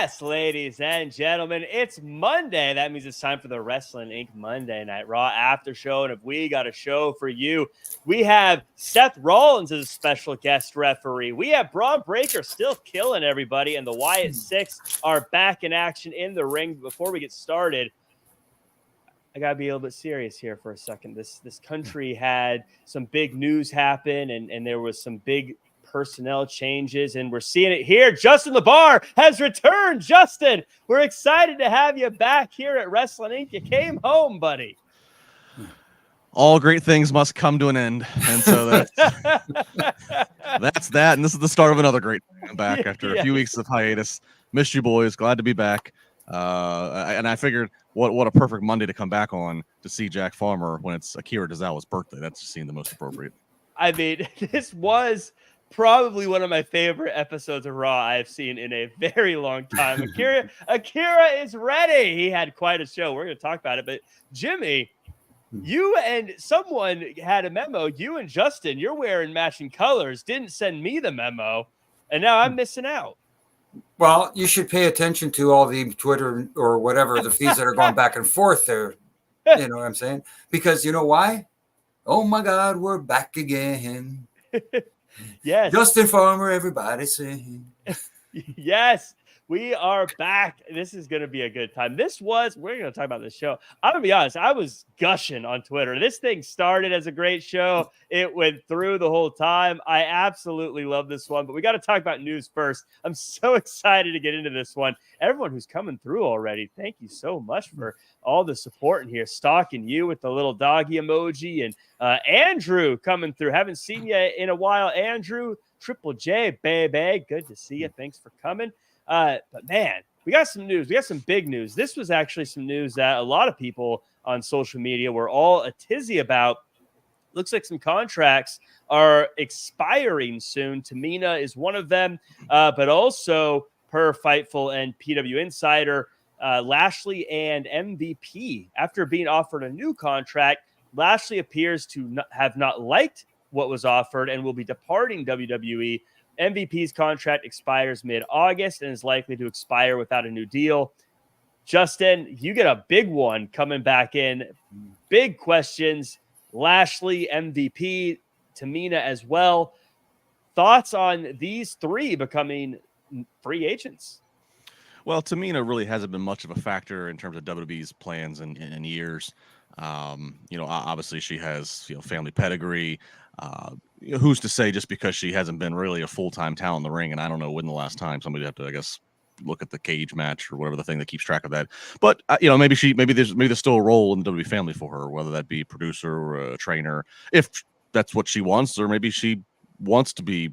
Yes, ladies and gentlemen, it's Monday. That means it's time for the Wrestling Inc. Monday Night Raw after show. And if we got a show for you, we have Seth Rollins as a special guest referee. We have Braun Breaker still killing everybody, and the Wyatt Sicks are back in action in the ring. Before we get started, I gotta be a little bit serious here for a second. This country had some big news happen, and there was some big personnel changes, and we're seeing it here. Justin LaBar has returned. Justin, we're excited to have you back here at Wrestling Inc. You came home, buddy. All great things must come to an end, and so that's that. And this is the start of another great thing. I'm back after a few weeks of hiatus. Missed you, boys. Glad to be back. And I figured, what a perfect Monday to come back on to see Jack Farmer when it's Akira Tozawa's birthday. That's just seemed the most appropriate. I mean, this was probably one of my favorite episodes of Raw I've seen in a very long time. Akira is ready. He had quite a show. We're going to talk about it. But Jimmy, you and someone had a memo. You and Justin, you're wearing matching colors. Didn't send me the memo, and now I'm missing out. Well, you should pay attention to all the Twitter or whatever the feeds that are going back and forth there. You know what I'm saying? Because you know why? Oh my God, we're back again. Yes. Justin Farmer, everybody sing. Yes, we are back. This is going to be a good time. We're going to talk about this show. I'm going to be honest. I was gushing on Twitter. This thing started as a great show. It went through the whole time. I absolutely love this one, but we got to talk about news first. I'm so excited to get into this one. Everyone who's coming through already, thank you so much for all the support in here. Stalking you with the little doggy emoji, and Andrew coming through. Haven't seen you in a while, Andrew. Triple J, baby. Good to see you. Thanks for coming. But man, we got some news. We got some big news. This was actually some news that a lot of people on social media were all a tizzy about. Looks like some contracts are expiring soon. Tamina is one of them, but also per Fightful and PW Insider, Lashley and MVP, after being offered a new contract, Lashley appears to have not liked what was offered and will be departing WWE. MVP's contract expires mid-August and is likely to expire without a new deal. Justin, you get a big one coming back in. Big questions. Lashley, MVP, Tamina as well. Thoughts on these three becoming free agents? Well, Tamina really hasn't been much of a factor in terms of WWE's plans in years. Obviously she has, family pedigree. Who's to say just because she hasn't been really a full-time talent in the ring, and I don't know when the last time. Somebody have to, I guess, look at the cage match or whatever the thing that keeps track of that. But maybe there's still a role in the WWE family for her, whether that be producer or a trainer, if that's what she wants, or maybe she wants to be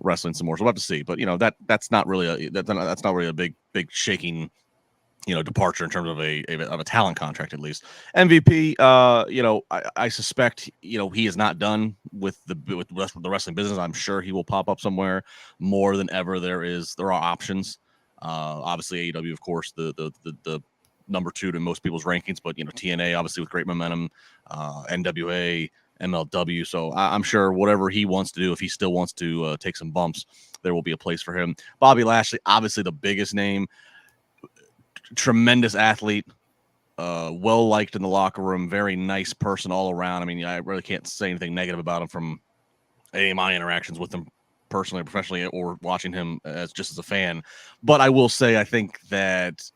wrestling some more. So we'll have to see. But that's not really a big shaking departure in terms of a talent contract, at least. MVP, I suspect he is not done with the wrestling business. I'm sure he will pop up somewhere more than ever. There are options. Obviously AEW, of course, the number 2 to most people's rankings, but TNA obviously with great momentum, NWA, MLW. So I'm sure whatever he wants to do, if he still wants to take some bumps, there will be a place for him. Bobby Lashley, obviously the biggest name. Tremendous athlete, well liked in the locker room, very nice person all around. I mean, I really can't say anything negative about him from any of my interactions with him personally or professionally, or watching him as a fan. But I will say, I think that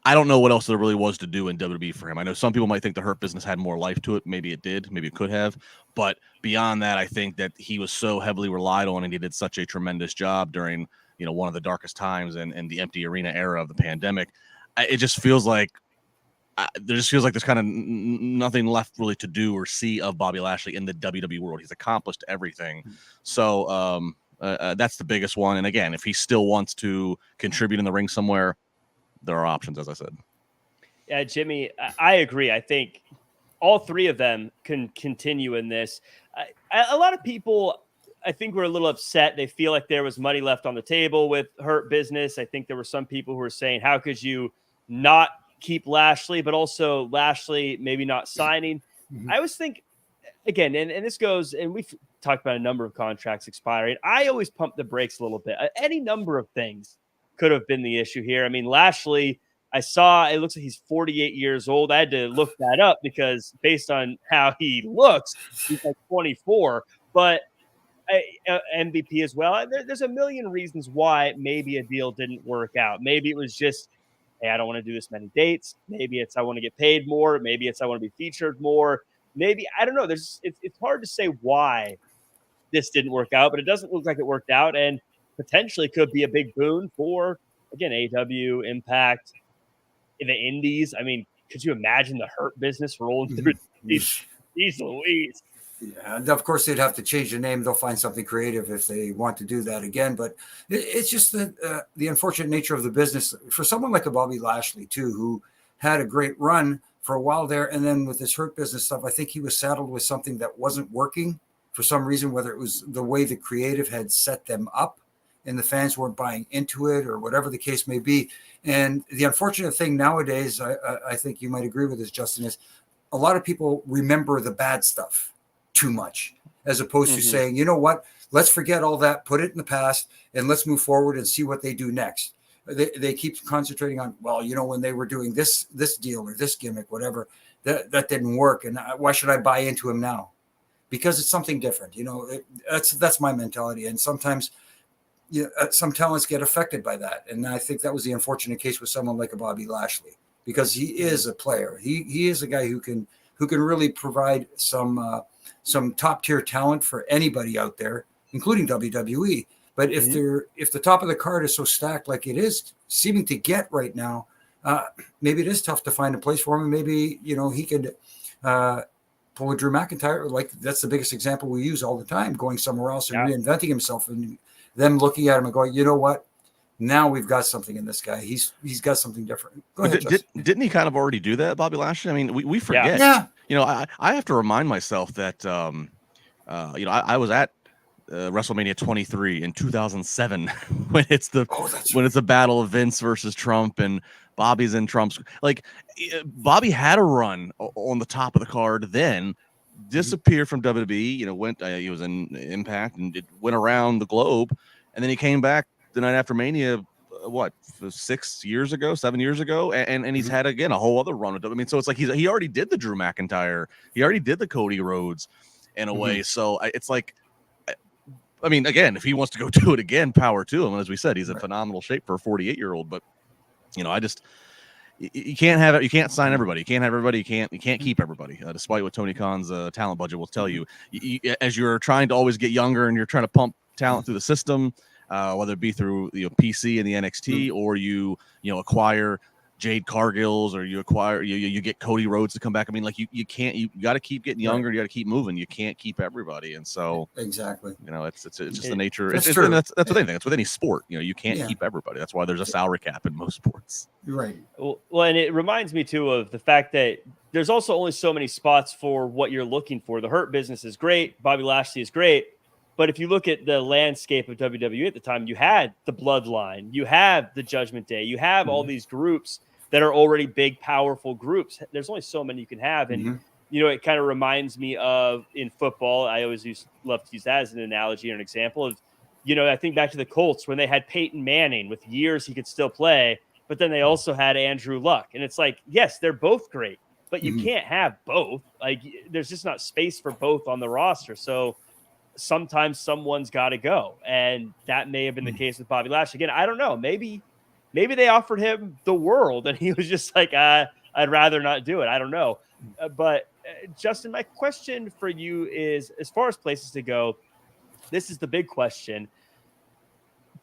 I don't know what else there really was to do in WWE for him. I know some people might think the Hurt Business had more life to it. Maybe it did. Maybe it could have. But beyond that, I think that he was so heavily relied on, and he did such a tremendous job during one of the darkest times and the empty arena era of the pandemic. It just feels like there's kind of nothing left really to do or see of Bobby Lashley in the WWE world. He's accomplished everything. So that's the biggest one. And again, if he still wants to contribute in the ring somewhere, there are options, as I said. Yeah, Jimmy, I agree. I think all three of them can continue in this. A lot of people, I think, were a little upset. They feel like there was money left on the table with Hurt Business. I think there were some people who were saying, how could you not keep Lashley, but also Lashley maybe not signing? Mm-hmm. I always think, again, and this goes, and we've talked about a number of contracts expiring. I always pump the brakes a little bit. Any number of things could have been the issue here. I mean, Lashley, I saw it looks like he's 48 years old. I had to look that up because based on how he looks, he's like 24. But MVP as well. There's a million reasons why maybe a deal didn't work out. Maybe it was just, hey, I don't want to do this many dates. Maybe it's I want to get paid more. Maybe it's I want to be featured more. Maybe I don't know. It's hard to say why this didn't work out, but it doesn't look like it worked out, and potentially could be a big boon for again AEW, Impact, the Indies. I mean, could you imagine the Hurt Business rolling through these Louise? Yeah, and of course they'd have to change the name. They'll find something creative if they want to do that again. But it's just the unfortunate nature of the business for someone like a Bobby Lashley too, who had a great run for a while there, and then with this Hurt Business stuff, I think he was saddled with something that wasn't working for some reason, whether it was the way the creative had set them up and the fans weren't buying into it or whatever the case may be. And the unfortunate thing nowadays, I think you might agree with this, Justin, is a lot of people remember the bad stuff too much, as opposed to saying, you know what, let's forget all that, put it in the past, and let's move forward and see what they do next. They keep concentrating on, well, you know, when they were doing this deal or this gimmick, whatever, that didn't work. And why should I buy into him now? Because it's something different. You know, that's my mentality. And sometimes some talents get affected by that. And I think that was the unfortunate case with someone like a Bobby Lashley, because he is a player. He is a guy who can really provide some top tier talent for anybody out there, including WWE. But if the top of the card is so stacked like it is seeming to get right now, maybe it is tough to find a place for him. Maybe, you know, he could pull a Drew McIntyre. Like that's the biggest example we use all the time, going somewhere else and reinventing himself, and them looking at him and going, you know what? Now we've got something in this guy. He's got something different. Go ahead, didn't he kind of already do that, Bobby Lashley? I mean, we forget. Yeah. You know, I have to remind myself that you know, I was at WrestleMania 23 in 2007 when it's the battle of Vince versus Trump, and Bobby's in Trump's. Like, Bobby had a run on the top of the card, then disappeared from WWE. You know, went he was in Impact and it went around the globe, and then he came back the night after Mania. What, 7 years ago, and he's had again a whole other run with WWE. I mean, so it's like he already did the Drew McIntyre, he already did the Cody Rhodes in a way. So it's like, I mean, again, if he wants to go do it again, power to him. As we said, he's in phenomenal shape for a 48-year-old. But you know, you can't have it. You can't sign everybody. You can't have everybody. You can't keep everybody. Despite what Tony Khan's talent budget will tell you, as you're trying to always get younger and you're trying to pump talent through the system. Whether it be through PC and the NXT, or you acquire Jade Cargills, or you acquire you get Cody Rhodes to come back. I mean, like you got to keep getting younger. You got to keep moving. You can't keep everybody, and so exactly. You know, it's just the nature. That's true. That's with anything. That's with any sport. You know, you can't keep everybody. That's why there's a salary cap in most sports. Right. Well, and it reminds me too of the fact that there's also only so many spots for what you're looking for. The Hurt Business is great. Bobby Lashley is great. But if you look at the landscape of WWE at the time, you had the Bloodline, you have the Judgment Day, you have all these groups that are already big, powerful groups. There's only so many you can have. And, you know, it kind of reminds me of in football, I always love to use that as an analogy or an example of, you know, I think back to the Colts when they had Peyton Manning with years he could still play, but then they also had Andrew Luck. And it's like, yes, they're both great, but you can't have both. Like, there's just not space for both on the roster. So, sometimes someone's got to go, and that may have been the case with Bobby Lashley. Again, I don't know. Maybe they offered him the world, and he was just like, I'd rather not do it. I don't know. But Justin, my question for you is, as far as places to go, this is the big question.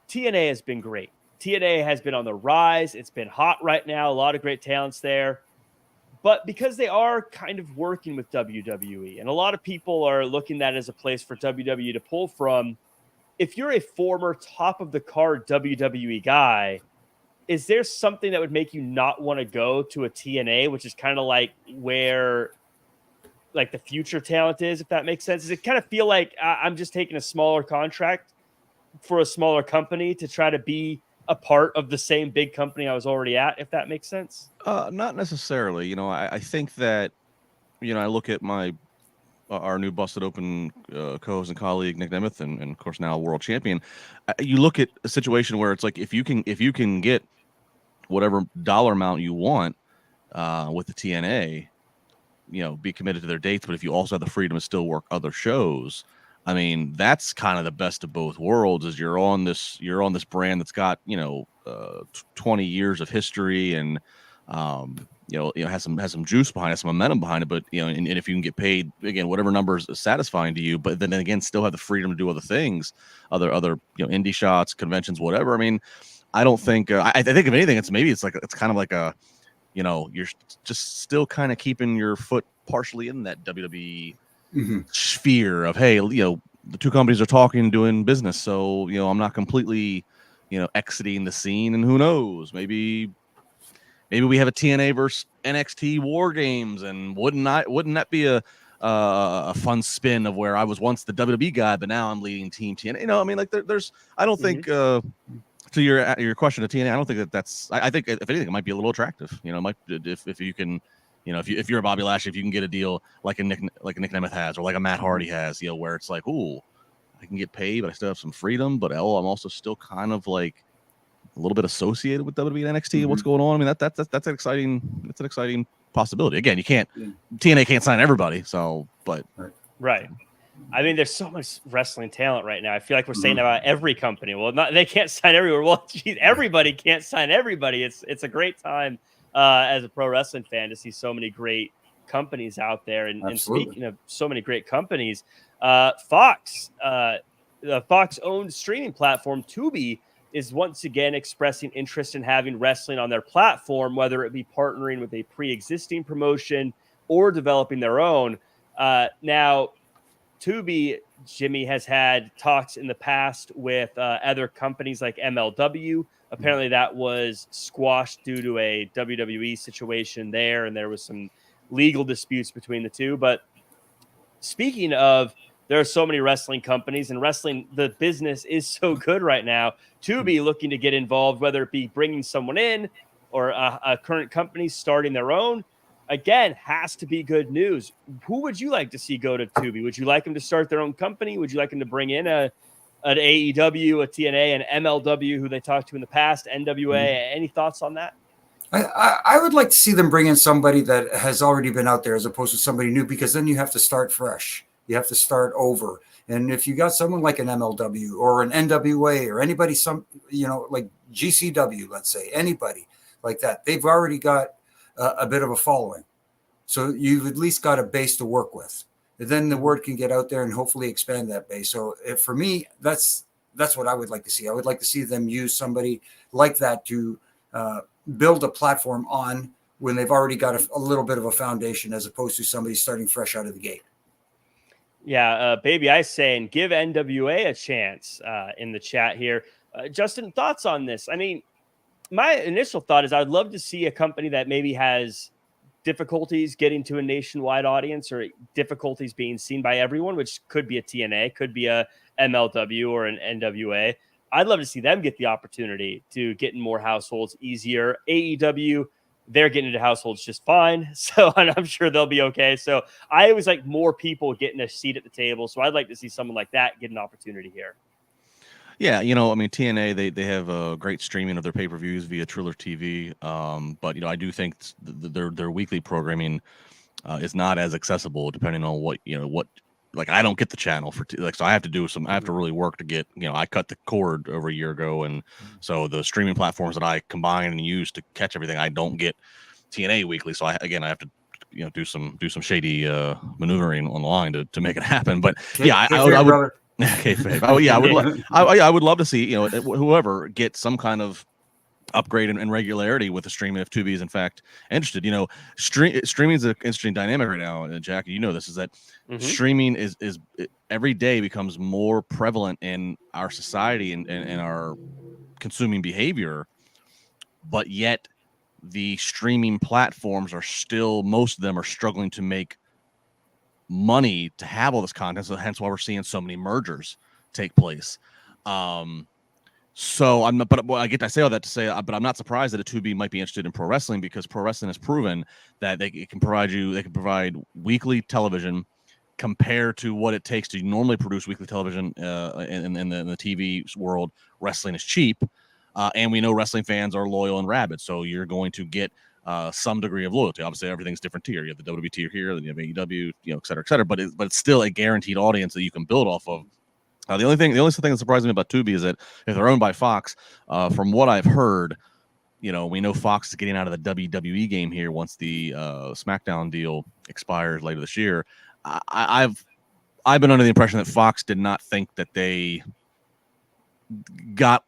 TNA has been great. TNA has been on the rise. It's been hot right now. A lot of great talents there. But because they are kind of working with WWE, and a lot of people are looking at it as a place for WWE to pull from, if you're a former top-of-the-card WWE guy, is there something that would make you not want to go to a TNA, which is kind of like where like the future talent is, if that makes sense? Does it kind of feel like I'm just taking a smaller contract for a smaller company to try to be a part of the same big company I was already at, if that makes sense? Not necessarily. You know, I think that, you know, I look at my our new busted open co-host and colleague Nick Nemeth, and of course now world champion. You look at a situation where it's like if you can get whatever dollar amount you want with the TNA, be committed to their dates, but if you also have the freedom to still work other shows, I mean, that's kind of the best of both worlds. Is you're on this brand that's got 20 years of history and has some juice behind it, some momentum behind it. But and if you can get paid again, whatever number is satisfying to you, but then again, still have the freedom to do other things, other indie shots, conventions, whatever. I mean, I don't think I think if anything, it's kind of like a you're just still kind of keeping your foot partially in that WWE sphere of, hey, the two companies are talking and doing business, so I'm not completely exiting the scene, and who knows, maybe we have a TNA versus NXT War Games, and wouldn't that be a fun spin of where I was once the WWE guy, but now I'm leading Team TNA. I mean, like there's I don't think to your question of TNA, I don't think that's I think if anything it might be a little attractive. It might, if you can. If you're a Bobby Lashley, if you can get a deal like a Nick Nemeth has, or like a Matt Hardy has, where it's like, ooh, I can get paid, but I still have some freedom, but I'm also still kind of like a little bit associated with WWE and NXT. What's going on? I mean, that's an exciting possibility. Again, TNA can't sign everybody, so but right. I mean, there's so much wrestling talent right now. I feel like we're saying about every company. Well, they can't sign everywhere. Well, geez, everybody can't sign everybody. It's a great time. As a pro wrestling fan, to see so many great companies out there. And speaking of so many great companies, Fox, the Fox-owned streaming platform, Tubi, is once again expressing interest in having wrestling on their platform, whether it be partnering with a pre-existing promotion or developing their own. Now, Tubi, Jimmy, has had talks in the past with other companies like MLW. Apparently that was squashed due to a WWE situation there, and there was some legal disputes between the two. But speaking of, there are so many wrestling companies, and wrestling, the business is so good right now. Tubi looking to get involved, whether it be bringing someone in or a current company starting their own. Again, has to be good news. Who would you like to see go to Tubi? Would you like them to start their own company? Would you like them to bring in an AEW, a TNA, an MLW, who they talked to in the past, NWA? Any thoughts on that? I would like to see them bring in somebody that has already been out there as opposed to somebody new, because then you have to start fresh. You have to start over. And if you got someone like an MLW or an NWA or anybody, like GCW, let's say, anybody like that, they've already got a bit of a following. So you've at least got a base to work with. And then the word can get out there and hopefully expand that base. So for me, that's what I would like to see. I would like to see them use somebody like that to build a platform on when they've already got a little bit of a foundation, as opposed to somebody starting fresh out of the gate. Yeah, Baby Ice saying, give NWA a chance in the chat here. Justin, thoughts on this? I mean, my initial thought is I'd love to see a company that maybe has difficulties getting to a nationwide audience, or difficulties being seen by everyone, which could be a TNA, could be a MLW or an NWA. I'd love to see them get the opportunity to get in more households easier. AEW, they're getting into households just fine, so I'm sure they'll be okay. So I always like more people getting a seat at the table, so I'd like to see someone like that get an opportunity here. Yeah, I mean, TNA, they have great streaming of their pay-per-views via Triller TV, but I do think their weekly programming is not as accessible, depending on what like I don't get the channel for so I have to really work to get, I cut the cord over a year ago, and so the streaming platforms that I combine and use to catch everything, I don't get TNA weekly, so I have to do some shady maneuvering online to make it happen. But I would. Okay, oh yeah, I would love to see whoever get some kind of upgrade and regularity with the streaming if Tubi is in fact interested. Streaming is an interesting dynamic right now, and Jack, this is that streaming is every day becomes more prevalent in our society and our consuming behavior, but yet the streaming platforms are still, most of them are struggling to make money to have all this content, so hence why we're seeing so many mergers take place. So I'm not, but I say all that to say, but I'm not surprised that a Tubi might be interested in pro wrestling, because pro wrestling has proven that they can provide weekly television compared to what it takes to normally produce weekly television in the TV world, wrestling is cheap. And we know wrestling fans are loyal and rabid. So you're going to get some degree of loyalty. Obviously, everything's different tier. You have the WWE tier here, then you have AEW, et cetera, et cetera. But it's still a guaranteed audience that you can build off of. The only thing that surprised me about Tubi is that if they're owned by Fox, from what I've heard, we know Fox is getting out of the WWE game here once the SmackDown deal expires later this year. I've been under the impression that Fox did not think that they got.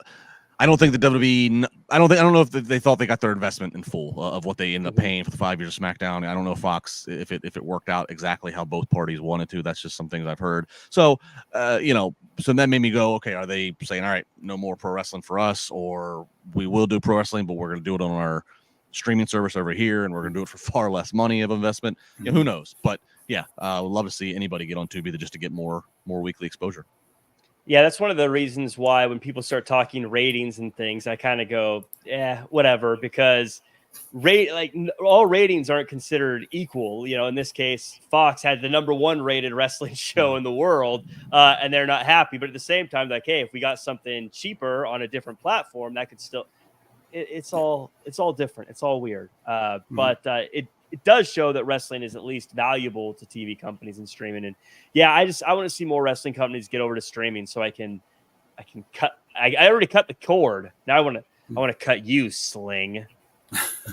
I don't think the WWE. I don't know if they thought they got their investment in full of what they ended up paying for the 5 years of SmackDown. I don't know if Fox if it worked out exactly how both parties wanted to. That's just some things I've heard. So so that made me go, okay, are they saying, all right, no more pro wrestling for us, or we will do pro wrestling, but we're going to do it on our streaming service over here, and we're going to do it for far less money of investment. Who knows? But yeah, I would love to see anybody get on Tubi just to get more weekly exposure. Yeah, that's one of the reasons why when people start talking ratings and things, I kind of go, whatever, because all ratings aren't considered equal. In this case, Fox had the #1 rated wrestling show in the world, and they're not happy. But at the same time, like, hey, if we got something cheaper on a different platform, that could still, it's all different. It's all weird. But it does show that wrestling is at least valuable to TV companies and streaming. And yeah, I want to see more wrestling companies get over to streaming so I can cut. I already cut the cord. Now I want to cut you, Sling.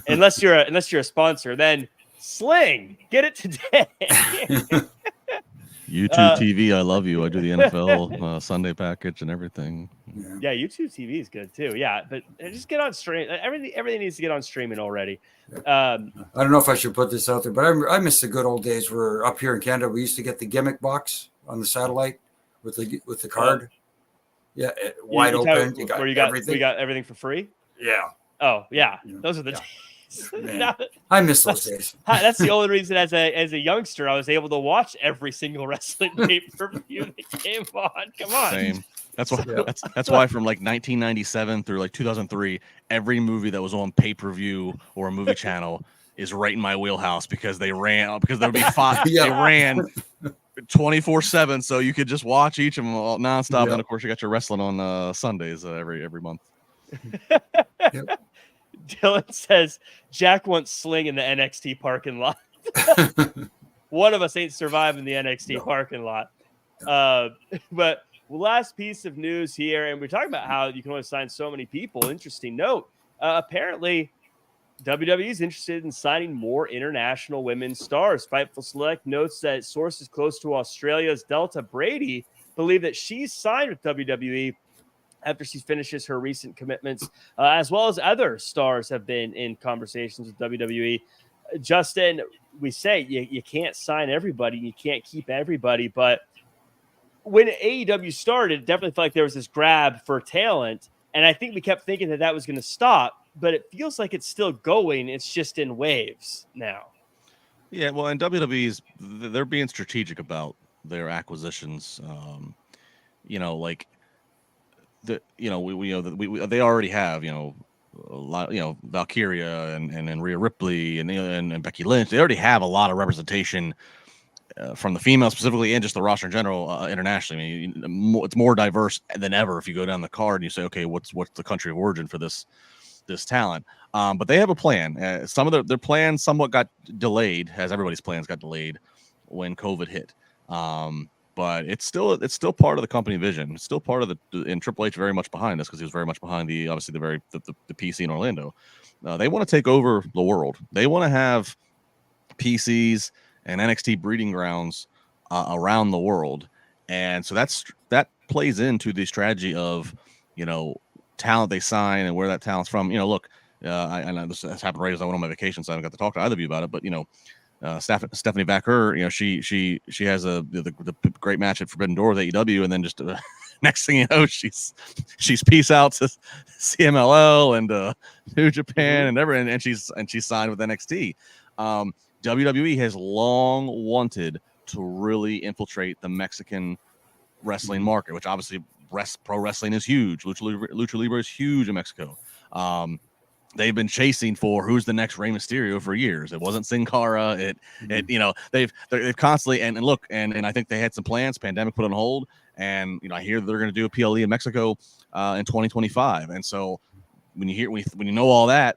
unless you're a sponsor, then Sling, get it today. YouTube TV, I love you. I do the NFL Sunday package and everything. Yeah, YouTube TV is good too. Yeah, but just get on stream. Everything needs to get on streaming already. I don't know if I should put this out there, but I miss the good old days where up here in Canada we used to get the gimmick box on the satellite with the card. Yeah, wide open. We got everything for free. Yeah. Oh yeah, those are the days. I miss those days. That's the only reason as a youngster I was able to watch every single wrestling pay-per-view that came on. Come on. Same. That's why from like 1997 through like 2003, every movie that was on pay-per-view or a movie channel is right in my wheelhouse because there would be 5. They ran 24/7, so you could just watch each of them nonstop. And of course, you got your wrestling on Sundays every month. Dylan says Jack wants Sling in the NXT parking lot. One of us ain't surviving the NXT parking lot. But last piece of news here, and we're talking about how you can only sign so many people. Interesting note. Apparently, WWE is interested in signing more international women's stars. Fightful Select notes that sources close to Australia's Delta Brady believe that she's signed with WWE after she finishes her recent commitments, as well as other stars have been in conversations with WWE. Justin, we say you can't sign everybody, you can't keep everybody, but when AEW started, it definitely felt like there was this grab for talent, and I think we kept thinking that was going to stop, but it feels like it's still going. It's just in waves now. Yeah, well, and WWE's they're being strategic about their acquisitions. Like they already have a lot, Valkyria and Rhea Ripley and Becky Lynch. They already have a lot of representation from the females specifically and just the roster in general internationally. I mean, it's more diverse than ever if you go down the card and you say, okay, what's the country of origin for this talent? But they have a plan. Some of their plans somewhat got delayed, as everybody's plans got delayed when COVID hit. But it's still part of the company vision. It's still part of and Triple H very much behind this because he was very much behind the PC in Orlando. They want to take over the world. They want to have PCs and NXT breeding grounds around the world, and so that plays into the strategy of talent they sign and where that talent's from. Look, I know this has happened right as I went on my vacation, so I haven't got to talk to either of you about it, but Stephanie Baker, she has the great match at Forbidden Door with AEW, and then just next thing you know, she's peace out to CMLL and New Japan and everything, and she's signed with NXT. WWE has long wanted to really infiltrate the Mexican wrestling market, which obviously pro wrestling is huge. Lucha Libre is huge in Mexico. they've been chasing for who's the next Rey Mysterio for years. It wasn't Sin Cara. It you know, they've constantly and look, and I think they had some plans. Pandemic put on hold, and you know, I hear they're going to do a PLE in Mexico in 2025. And so when you know all that,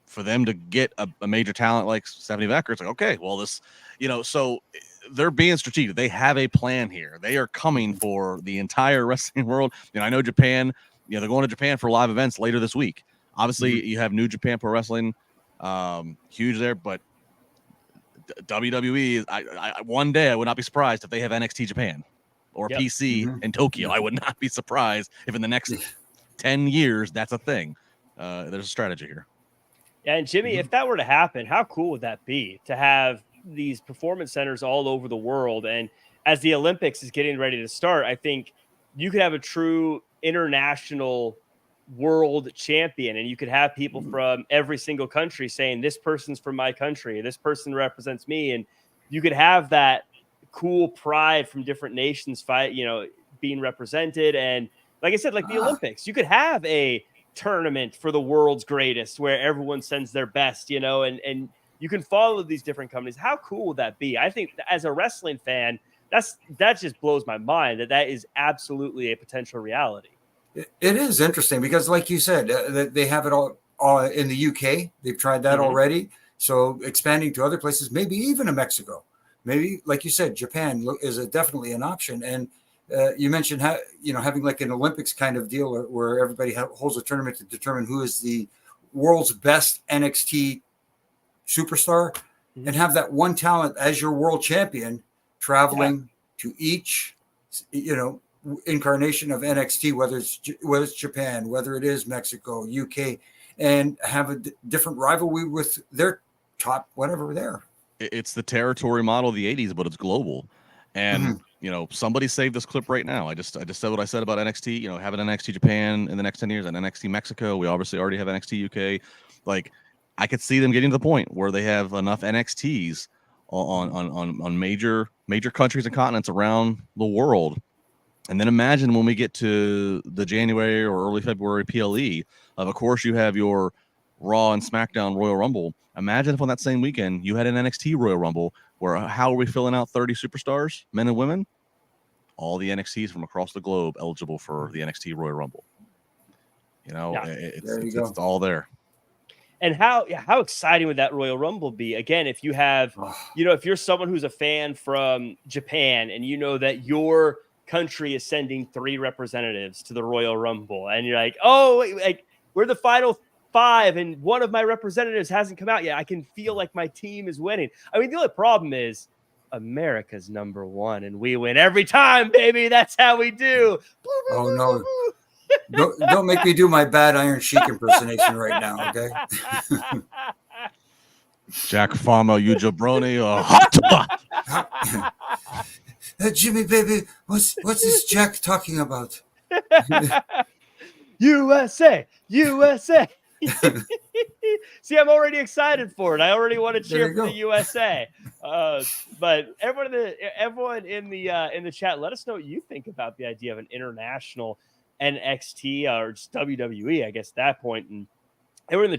for them to get a major talent like Stephanie Becker, it's like, okay, well, this, you know, so they're being strategic. They have a plan here. They are coming for the entire wrestling world. You know, I know Japan, you know, they're going to Japan for live events later this week. Obviously, you have New Japan Pro Wrestling, huge there, but WWE, I one day I would not be surprised if they have NXT Japan or PC in Tokyo. I would not be surprised if in the next 10 years that's a thing. There's a strategy here. Yeah, and Jimmy, if that were to happen, how cool would that be to have these performance centers all over the world? And as the Olympics is getting ready to start, I think you could have a true international world champion, and you could have people from every single country saying, this person's from my country, this person represents me. And you could have that cool pride from different nations being represented. And like I said, like the Olympics, you could have a tournament for the world's greatest where everyone sends their best, and you can follow these different companies. How cool would that be? I think as a wrestling fan, that just blows my mind that is absolutely a potential reality. It is interesting because, like you said, they have it all in the UK. They've tried that already. So expanding to other places, maybe even in Mexico, maybe, like you said, Japan is definitely an option. And you mentioned having like an Olympics kind of deal where everybody holds a tournament to determine who is the world's best NXT superstar, and have that one talent as your world champion traveling to each, incarnation of NXT, whether it's Japan, whether it is Mexico, UK, and have a different rivalry with their top whatever there. It's the territory model of the 80s, but it's global. And somebody save this clip right now. I just said what I said about NXT. Having NXT Japan in the next 10 years and NXT Mexico. We obviously already have NXT UK. Like, I could see them getting to the point where they have enough NXTs on major countries and continents around the world. And then imagine when we get to the January or early February PLE, of course, you have your Raw and SmackDown Royal Rumble. Imagine if on that same weekend you had an NXT Royal Rumble where how are we filling out 30 superstars, men and women? All the NXTs from across the globe eligible for the NXT Royal Rumble. It's all there. And how exciting would that Royal Rumble be? Again, if you have, if you're someone who's a fan from Japan and you know that your country is sending 3 representatives to the Royal Rumble, and you're like, we're the final 5 and one of my representatives hasn't come out yet. I can feel like my team is winning. I mean, the only problem is America's number 1 and we win every time, baby. That's how we do. Oh, no. Don't make me do my bad Iron Sheik impersonation right now, okay? Jack Farmer, you jabroni. Jimmy, baby, what's this Jack talking about? USA. See, I'm already excited for it. I already want to cheer for the USA. But everyone in the chat, let us know what you think about the idea of an international NXT or just WWE, I guess, at that point. And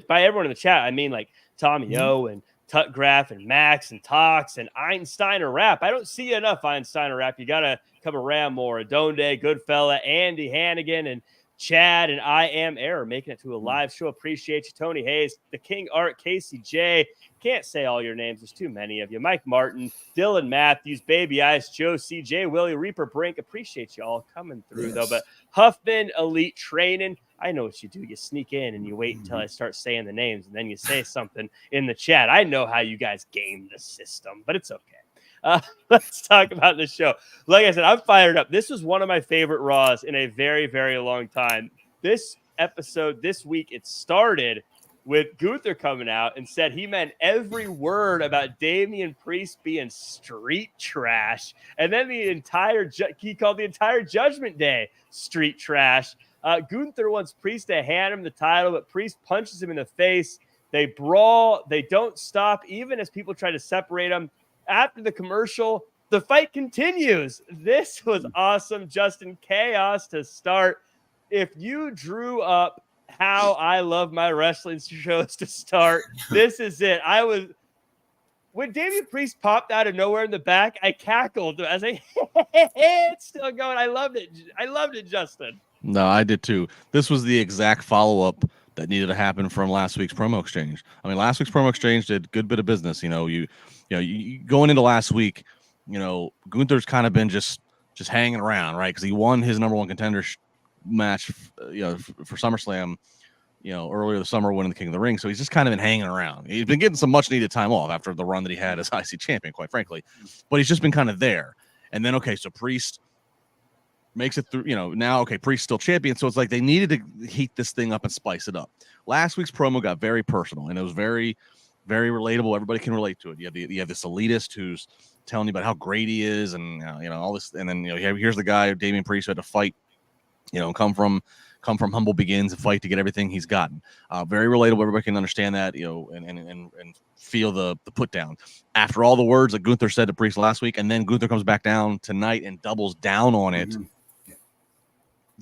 by everyone in the chat, I mean like Tommy O and Tutgraph and Max and Tox and Einsteiner Rap. I don't see enough Einsteiner Rap. You got to come around more. Adonde, Goodfella, Andy Hannigan, and Chad, and I Am Error making it to a live show. Appreciate you. Tony Hayes, the King Art, Casey J. Can't say all your names. There's too many of you. Mike Martin, Dylan Matthews, Baby Ice, Joe CJ, Willie Reaper Brink. Appreciate you all coming through, though. But Huffman, Elite Training. I know what you do. You sneak in and you wait until I start saying the names, and then you say something in the chat. I know how you guys game the system, but it's okay. Let's talk about this show. Like I said, I'm fired up. This was one of my favorite Raws in a very, very long time. This episode, this week, it started with Gunther coming out and said he meant every word about Damian Priest being street trash. And then he called the entire Judgment Day street trash. Gunther wants Priest to hand him the title, but Priest punches him in the face. They brawl. They don't stop, even as people try to separate them. After the commercial, the fight continues. This was awesome. Justin, chaos to start. If you drew up how I love my wrestling shows to start. This is it. When Damian Priest popped out of nowhere in the back, I cackled. I was like, it's still going. I loved it. I loved it, Justin. No, I did too. This was the exact follow-up that needed to happen from last week's promo exchange. I mean, last week's promo exchange did a good bit of business. You going into last week, Gunther's kind of been just hanging around, right? Because he won his number one contender match, for SummerSlam, earlier this summer, winning the King of the Ring. So he's just kind of been hanging around. He's been getting some much needed time off after the run that he had as IC champion, quite frankly. But he's just been kind of there. And then, okay, so Priest makes it through, now, okay, Priest still champion. So it's like they needed to heat this thing up and spice it up. Last week's promo got very personal, and it was very, very relatable. Everybody can relate to it. You have this elitist who's telling you about how great he is, and all this, and then here's the guy, Damian Priest, who had to fight, come from humble beginnings and fight to get everything he's gotten. Very relatable. Everybody can understand that, and feel the put down after all the words that Gunther said to Priest last week, and then Gunther comes back down tonight and doubles down on it. Mm-hmm.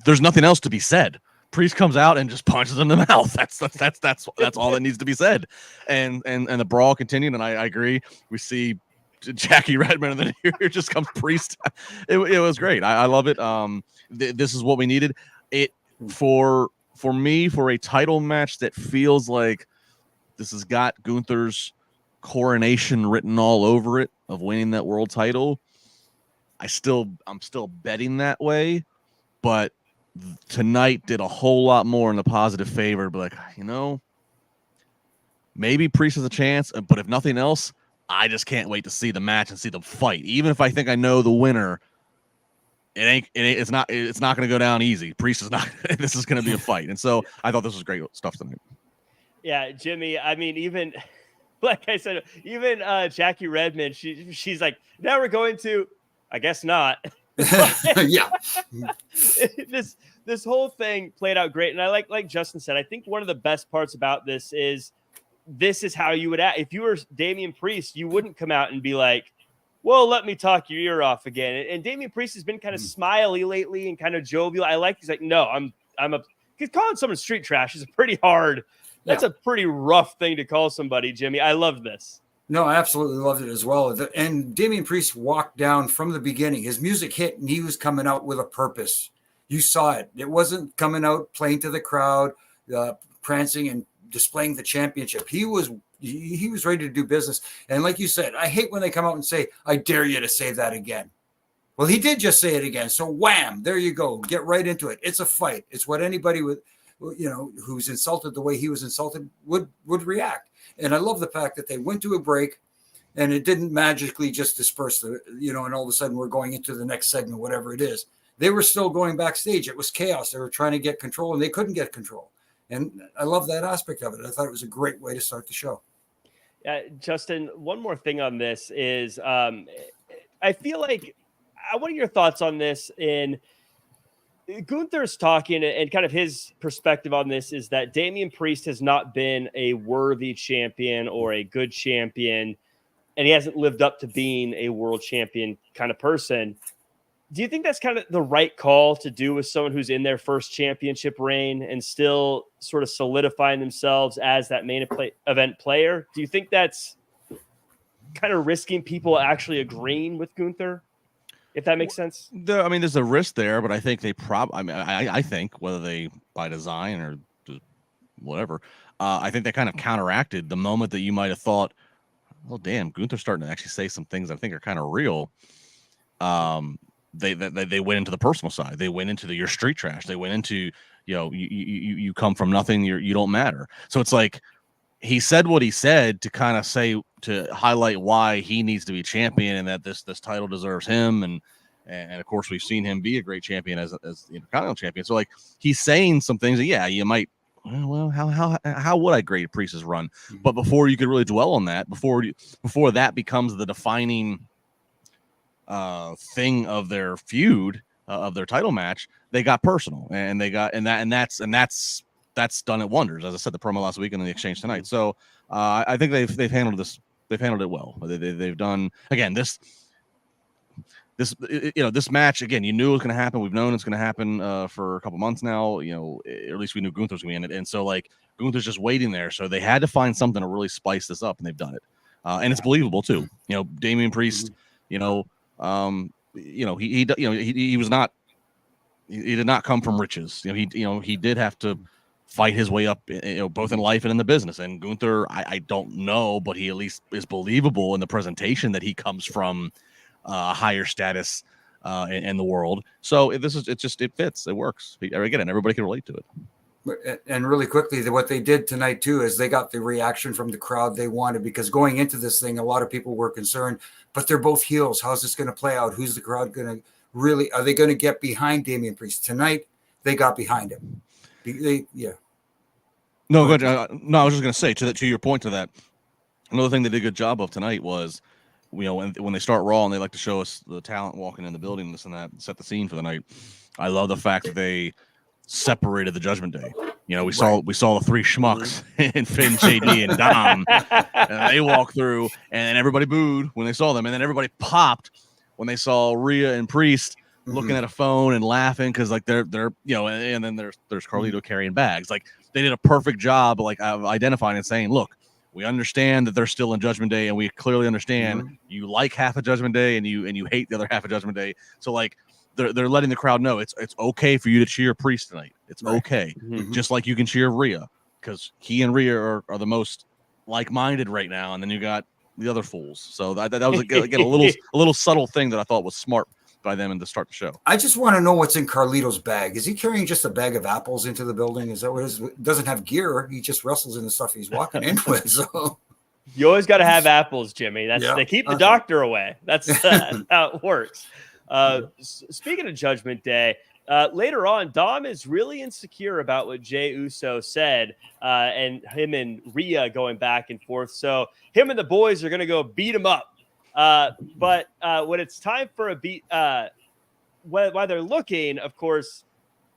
There's nothing else to be said. Priest comes out and just punches him in the mouth. That's all that needs to be said. And the brawl continued, and I agree. We see Jackie Redmond, and then here just comes Priest. It was great. I love it. This is what we needed. It for me, for a title match that feels like this has got Gunther's coronation written all over it of winning that world title. I'm still betting that way, but tonight did a whole lot more in the positive favor. But maybe Priest has a chance, but if nothing else, I just can't wait to see the match and see them fight. Even if I think I know the winner, it's not going to go down easy. Priest is not. This is going to be a fight, and so I thought this was great stuff tonight. Yeah, Jimmy. I mean, even like I said, even Jackie Redmond, she's like, now we're going to. I guess not. Yeah. This whole thing played out great, and I like Justin said, I think one of the best parts about this is how you would act. If you were Damian Priest, you wouldn't come out and be like, well, let me talk your ear off again. And Damian Priest has been kind of smiley lately and kind of jovial. He's like, no, because calling someone street trash is pretty hard. That's a pretty rough thing to call somebody, Jimmy. I love this. No, I absolutely loved it as well. And Damian Priest walked down from the beginning. His music hit, and he was coming out with a purpose. You saw it. It wasn't coming out playing to the crowd, prancing and displaying the championship. He was ready to do business. And like you said, I hate when they come out and say, I dare you to say that again. Well, he did just say it again. So wham, there you go. Get right into it. It's a fight. It's what anybody who's insulted the way he was insulted would react. And I love the fact that they went to a break and it didn't magically just disperse and all of a sudden we're going into the next segment, whatever it is. They were still going backstage. It was chaos. They were trying to get control and they couldn't get control. And I love that aspect of it. I thought it was a great way to start the show. Justin, one more thing on this is I feel like what are your thoughts on this? In Gunther's talking and kind of his perspective on this is that Damian Priest has not been a worthy champion or a good champion, and he hasn't lived up to being a world champion kind of person. Do you think that's kind of the right call to do with someone who's in their first championship reign and still sort of solidifying themselves as that main event player? Do you think that's kind of risking people actually agreeing with Gunther? If that makes sense. There's a risk there, but I think they I think whether they by design or just whatever, I think they kind of counteracted the moment that you might have thought, oh damn, Gunther's starting to actually say some things I think are kind of real. They went into the personal side. They went into you're street trash. They went into you come from nothing. You don't matter. So it's like he said what he said to kind of to highlight why he needs to be champion and that this title deserves him. And of course we've seen him be a great champion as Intercontinental champion. So like he's saying some things that, you might, well, how would I grade Priest's run? But before you could really dwell on that, before that becomes the defining thing of their feud, of their title match, they got personal and that's done it wonders. As I said, the promo last week and the exchange tonight. So I think they've handled this. They've handled it well. They've done, again, this. this match, again, you knew it was going to happen. We've known it's going to happen for a couple months now, or at least we knew Gunther was going to be in it. And so, like, Gunther's just waiting there. So they had to find something to really spice this up, and they've done it. And it's believable, too. Damian Priest, he was not, he did not come from riches. He did have to fight his way up, both in life and in the business. And Gunther, I don't know, but he at least is believable in the presentation that he comes from a higher status in the world. So it fits. It works. Again, and everybody can relate to it. And really quickly, what they did tonight too is they got the reaction from the crowd they wanted, because going into this thing, a lot of people were concerned, but they're both heels. How's this going to play out? Who's the crowd going to really, are they going to get behind Damian Priest? Tonight, they got behind him. No, I was just going to say to your point to that, another thing they did a good job of tonight was, when they start Raw and they like to show us the talent walking in the building, this and that, set the scene for the night. I love the fact that they separated the Judgment Day. We saw the three schmucks in Finn, JD, and Dom, and they walked through, and everybody booed when they saw them, and then everybody popped when they saw Rhea and Priest looking at a phone and laughing because, like, they're and then there's Carlito carrying bags. Like, they did a perfect job, like, of identifying and saying, look, we understand that they're still in Judgment Day, and we clearly understand you like half of Judgment Day and you hate the other half of Judgment Day. So, like, they're letting the crowd know it's okay for you to cheer Priest tonight. It's okay, just like you can cheer Rhea, because he and Rhea are the most like-minded right now, and then you got the other fools. So that was again a little subtle thing that I thought was smart by them and to start the show. I just want to know what's in Carlito's bag. Is he carrying just a bag of apples into the building? Is that what it is? Doesn't have gear. He just wrestles in the stuff he's walking in with. So you always got to have apples, Jimmy. They keep the doctor away. That's how it works. Speaking of Judgment Day, later on, Dom is really insecure about what Jey Uso said, and him and Rhea going back and forth. So him and the boys are going to go beat him up. But when it's time for a beat, while they're looking, of course,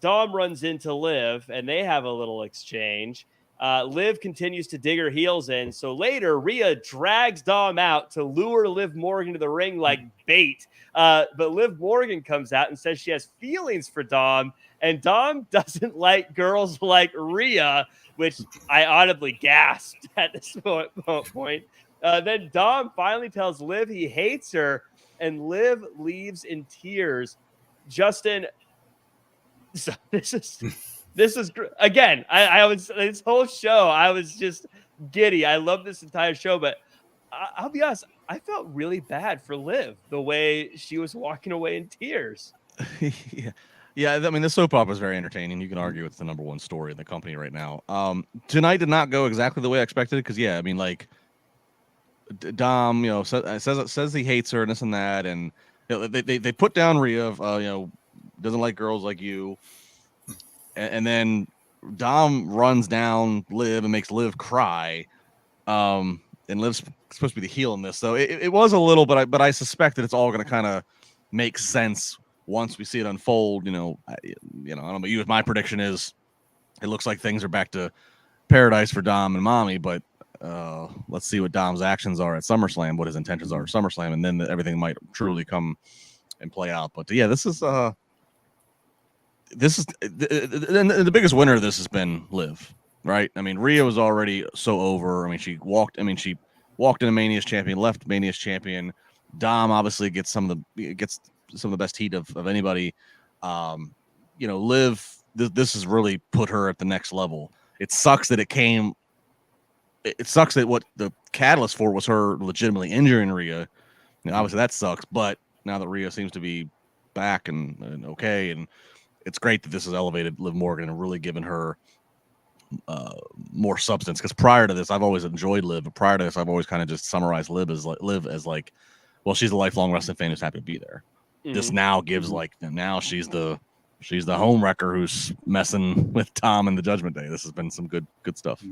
Dom runs into Liv, and they have a little exchange. Liv continues to dig her heels in. So later, Rhea drags Dom out to lure Liv Morgan to the ring like bait. But Liv Morgan comes out and says she has feelings for Dom, and Dom doesn't like girls like Rhea, which I audibly gasped at this point. Then Dom finally tells Liv he hates her, and Liv leaves in tears. Justin, so this is again. I was this whole show. I was just giddy. I love this entire show, but I'll be honest. I felt really bad for Liv the way she was walking away in tears. Yeah. I mean, the soap opera is very entertaining. You can argue it's the number one story in the company right now. Tonight did not go exactly the way I expected it, because I mean, like, Dom, says he hates her and this and that, and they put down Rhea, doesn't like girls like you. And then Dom runs down Liv and makes Liv cry. And Liv's supposed to be the heel in this. So it was a little, but I suspect that it's all going to kind of make sense once we see it unfold. I don't know about you. My prediction is it looks like things are back to paradise for Dom and Mommy, but let's see what Dom's actions are at SummerSlam, what his intentions are at SummerSlam, and then everything might truly come and play out. But yeah, this is the biggest winner of this has been Liv, right? I mean, Rhea was already so over. I mean, she walked into Mania's champion, left Mania's champion. Dom obviously gets some of the best heat of anybody. Liv, this has really put her at the next level. It sucks that it sucks that what the catalyst for was her legitimately injuring Rhea. Obviously that sucks, but now that Rhea seems to be back and okay, and it's great that this has elevated Liv Morgan and really given her more substance. Because prior to this, I've always enjoyed Liv, but prior to this, I've always kind of just summarized Liv as like, well, she's a lifelong wrestling fan who's happy to be there. Mm-hmm. This now gives now she's the home wrecker who's messing with Tom and the Judgment Day. This has been some good stuff.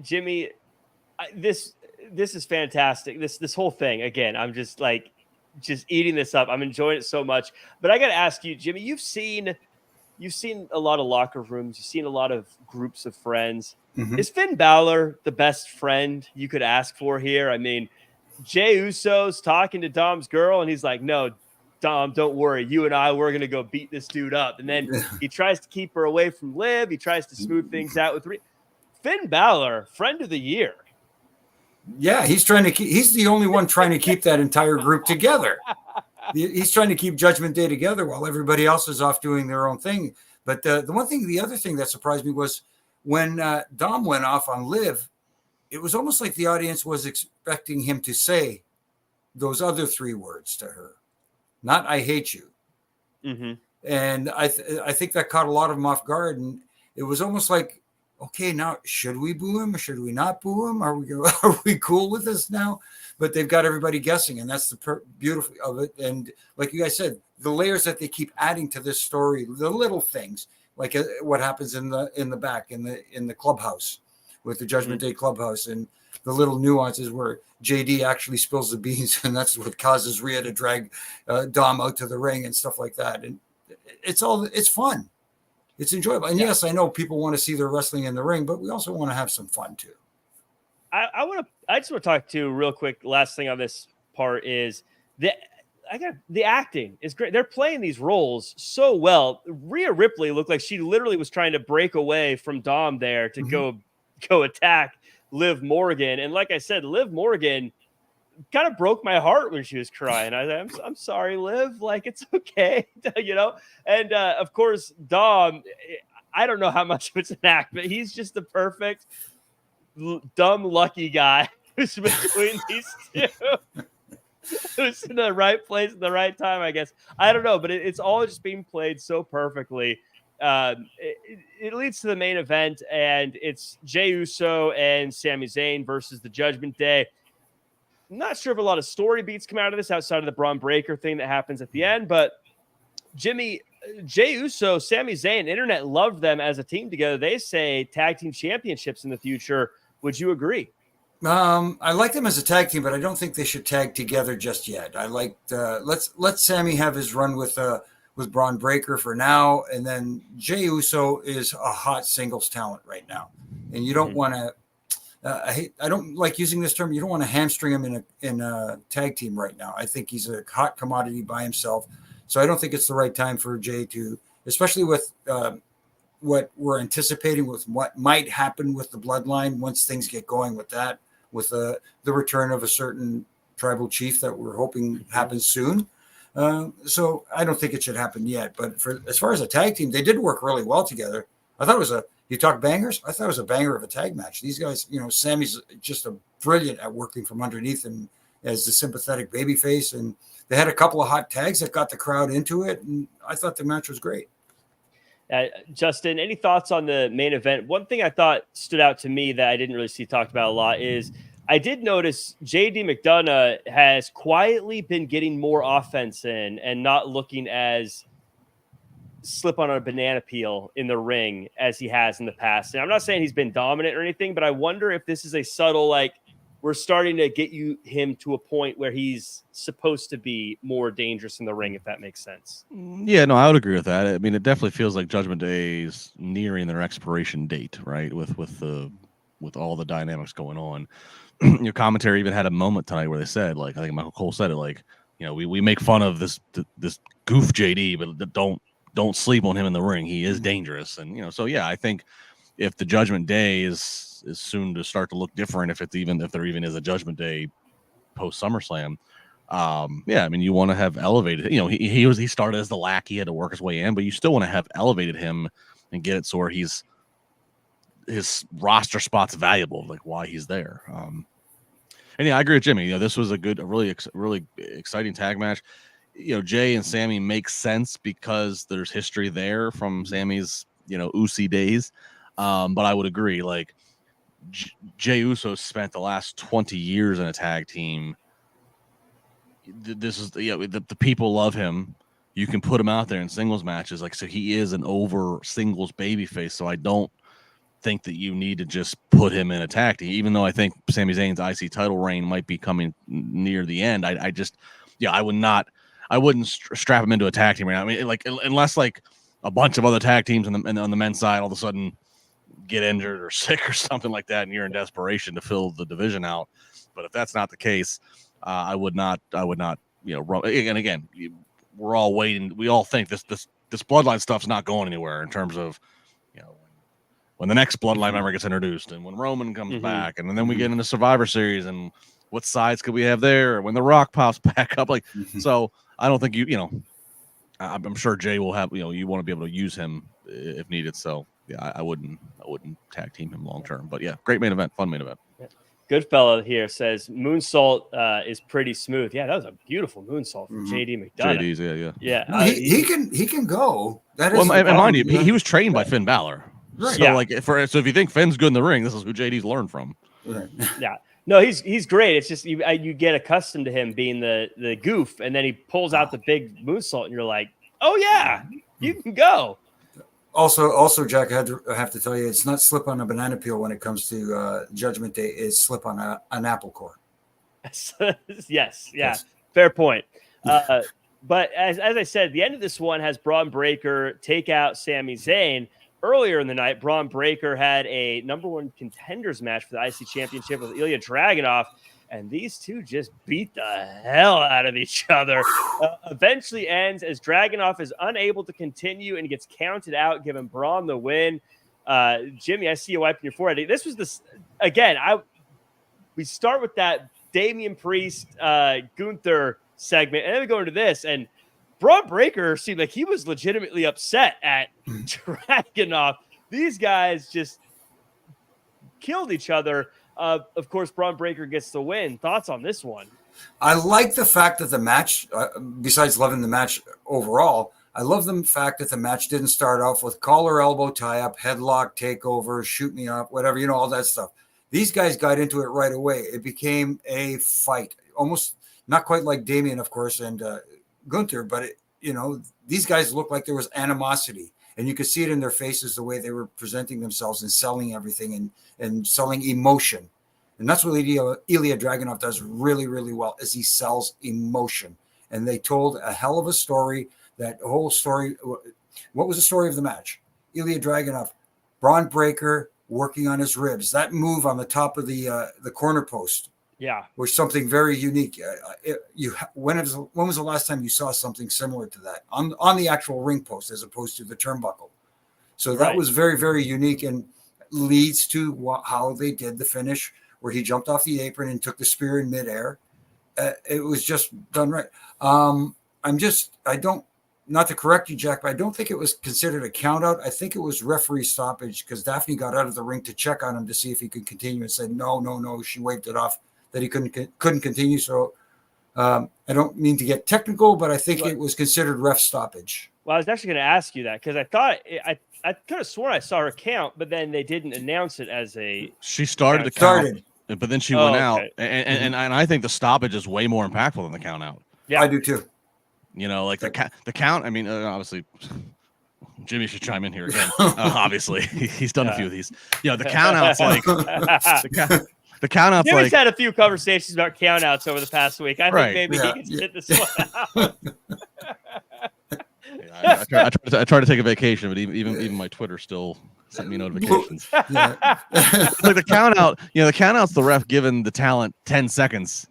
Jimmy, this is fantastic. This whole thing, again, I'm just eating this up. I'm enjoying it so much. But I got to ask you, Jimmy, you've seen a lot of locker rooms. You've seen a lot of groups of friends. Mm-hmm. Is Finn Balor the best friend you could ask for here? I mean, Jey Uso's talking to Dom's girl, and he's like, no, Dom, don't worry. You and I, we're going to go beat this dude up. And then he tries to keep her away from Liv. He tries to smooth things out with Finn Balor, friend of the year. Yeah, he's the only one trying to keep that entire group together. He's trying to keep Judgment Day together while everybody else is off doing their own thing. But the other thing that surprised me was when Dom went off on Liv, it was almost like the audience was expecting him to say those other 3 words to her, not "I hate you." Mm-hmm. And I think that caught a lot of them off guard. And it was almost like, okay, now should we boo him or should we not boo him? Are we cool with this now? But they've got everybody guessing, and that's the beautiful of it. And like you guys said, the layers that they keep adding to this story, the little things, like what happens in the back in the clubhouse with the Judgment Day clubhouse, and the little nuances where JD actually spills the beans, and that's what causes Rhea to drag Dom out to the ring and stuff like that. And it's fun. It's enjoyable. And yes, I know people want to see their wrestling in the ring, but we also want to have some fun too. I just want to talk to real quick. Last thing on this part is the acting is great. They're playing these roles so well. Rhea Ripley looked like she literally was trying to break away from Dom there to go attack Liv Morgan. And like I said, Liv Morgan kind of broke my heart when she was crying. I'm sorry, Liv. Like, it's okay, you know? And of course, Dom, I don't know how much of it's an act, but he's just the perfect dumb lucky guy who's between these two. Who's in the right place at the right time, I guess. I don't know, but it's all just being played so perfectly. It leads to the main event, and it's Jey Uso and Sami Zayn versus the Judgment Day. I'm not sure if a lot of story beats come out of this outside of the Braun Breaker thing that happens at the end, but Jey Uso, Sami Zayn, internet loved them as a team together. They say tag team championships in the future. Would you agree? I like them as a tag team, but I don't think they should tag together just yet. I like let Sammy have his run with Braun Breaker for now, and then Jey Uso is a hot singles talent right now, and you don't want to. I don't like using this term. You don't want to hamstring him in a tag team right now. I think he's a hot commodity by himself, so I don't think it's the right time for Jey to, especially with what we're anticipating with what might happen with the bloodline once things get going with that, with the return of a certain tribal chief that we're hoping happens soon. So I don't think it should happen yet. But as far as a tag team, they did work really well together. I thought it was you talk bangers? I thought it was a banger of a tag match. These guys, Sammy's just brilliant at working from underneath and as the sympathetic babyface. And they had a couple of hot tags that got the crowd into it. And I thought the match was great. Justin, any thoughts on the main event? One thing I thought stood out to me that I didn't really see talked about a lot is I did notice JD McDonough has quietly been getting more offense in and not looking as slip on a banana peel in the ring as he has in the past. And I'm not saying he's been dominant or anything, but I wonder if this is a subtle, like, we're starting to get him to a point where he's supposed to be more dangerous in the ring, if that makes sense. Yeah, no, I would agree with that. I mean, it definitely feels like Judgment Day is nearing their expiration date, right? With all the dynamics going on. Your commentary even had a moment tonight where they said, like, I think Michael Cole said it, like, we make fun of this goof JD, but don't sleep on him in the ring. He is dangerous. And so yeah, I think if the Judgment Day is soon to start to look different, if there even is a Judgment Day post SummerSlam, yeah, I mean, you want to have elevated. He started as the lackey, had to work his way in, but you still want to have elevated him and get it so where his roster spot's valuable, like why he's there. And yeah, I agree with Jimmy. This was a really exciting tag match. Jey and Sammy makes sense because there's history there from Sammy's Usi days. But I would agree, like, Jey Uso spent the last 20 years in a tag team. This is the people love him. You can put him out there in singles matches, like, so he is an over singles babyface. So I don't think that you need to just put him in a tag team, even though I think Sami Zayn's IC title reign might be coming near the end. I wouldn't strap him into a tag team right now. I mean, like, unless like a bunch of other tag teams on the men's side all of a sudden get injured or sick or something like that, and you're in desperation to fill the division out. But if that's not the case, I would not, and again, we're all waiting. We all think this bloodline stuff's not going anywhere in terms of, when the next bloodline member gets introduced and when Roman comes back, and then we get into Survivor Series and what sides could we have there, or when The Rock pops back up. So I don't think I'm sure Jay will have, you want to be able to use him if needed. So yeah, I wouldn't tag team him long term, but yeah, great main event, fun main event. Yeah. Goodfellow here says moonsault is pretty smooth. Yeah, that was a beautiful moonsault from JD McDonough. JD's, yeah. No, he can go. That is, and mind you, he was trained by Finn Balor. Right. So so if you think Finn's good in the ring, this is who JD's learned from. Right. Yeah. No, he's great. It's just you get accustomed to him being the goof, and then he pulls out the big moonsault, and you're like, oh yeah, you can go. Also, Jack, I have to tell you, it's not slip on a banana peel when it comes to Judgment Day. It's slip on an apple core. Yes. Fair point. But as I said, the end of this one has Braun Breaker take out Sami Zayn. Earlier in the night, Braun Breaker had a #1 contenders match for the IC Championship with Ilja Dragunov, and these two just beat the hell out of each other. Eventually ends as Dragunov is unable to continue and gets counted out, giving Braun the win. Jimmy, I see you wiping your forehead. This was again. We start with that Damian Priest, Gunther segment, and then we go into this, and Braun Breaker seemed like he was legitimately upset at Dragunov. These guys just killed each other. Of course, Braun Breaker gets the win. Thoughts on this one? I like the fact that the match, besides loving the match overall, I love the fact that the match didn't start off with collar, elbow, tie-up, headlock, takeover, shoot me up, whatever, all that stuff. These guys got into it right away. It became a fight. Almost not quite like Damian, of course, and Gunther, but these guys looked like there was animosity, and you could see it in their faces, the way they were presenting themselves and selling everything and selling emotion. And that's what Ilja Dragunov does really, really well, is he sells emotion. And they told a hell of a story. That whole story. What was the story of the match? Ilja Dragunov, Braun Breaker working on his ribs. That move on the top of the corner post. Yeah, was something very unique. When was the last time you saw something similar to that on the actual ring post as opposed to the turnbuckle? So that was very, very unique, and leads to how they did the finish, where he jumped off the apron and took the spear in midair. It was just done right. Not to correct you, Jack, but I don't think it was considered a count out. I think it was referee stoppage, because Daphne got out of the ring to check on him to see if he could continue, and said no. She waved it off, that he couldn't continue. So I don't mean to get technical, but I think it was considered ref stoppage. Well, I was actually going to ask you that, because I thought I could have sworn I saw her count, but then they didn't announce it as a. She started the count, but then she went out, and I think the stoppage is way more impactful than the count out. Yeah, I do too. The count. I mean, obviously, Jimmy should chime in here again. Obviously, he's done a few of these. The count out's like the count out's Jimmy's had a few conversations about count outs over the past week. I think maybe he can spit this one out. I tried to take a vacation, but even my Twitter still sent me notifications. It's like the count out. The count out's the ref giving the talent 10 seconds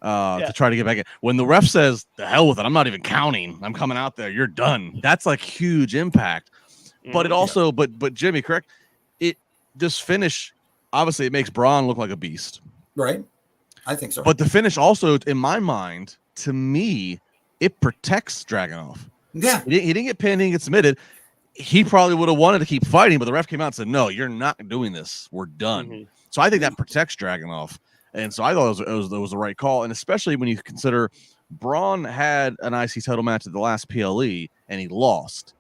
to try to get back in. When the ref says, "The hell with it, I'm not even counting. I'm coming out there. You're done." That's like huge impact. But it also, but Jimmy, correct? This finish, obviously, it makes Braun look like a beast. Right. I think so. But the finish also, in my mind, to me, it protects Dragunov. Yeah. He didn't get pinned, he didn't get submitted. He probably would have wanted to keep fighting, but the ref came out and said, "No, you're not doing this. We're done." So I think that protects Dragunov. And so I thought it was the right call. And especially when you consider Braun had an IC title match at the last PLE and he lost.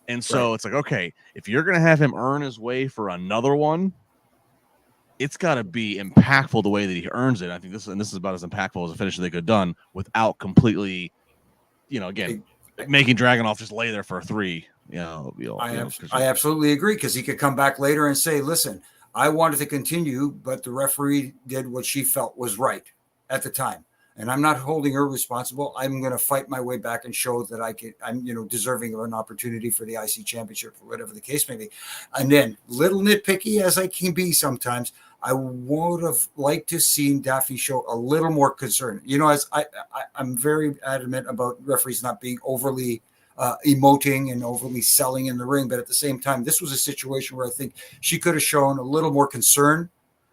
And so it's like, okay, if you're going to have him earn his way for another one, it's got to be impactful the way that he earns it. I think this is about as impactful as a finish they could have done without completely, again, making Dragunov just lay there for a 3. I absolutely agree, because he could come back later and say, "Listen, I wanted to continue, but the referee did what she felt was right at the time, and I'm not holding her responsible. I'm going to fight my way back and show that I'm deserving of an opportunity for the IC championship," or whatever the case may be. And then, little nitpicky as I can be sometimes, I would have liked to seen Daffney show a little more concern. You know, as I'm very adamant about referees not being overly emoting and overly selling in the ring, but at the same time, this was a situation where I think she could have shown a little more concern,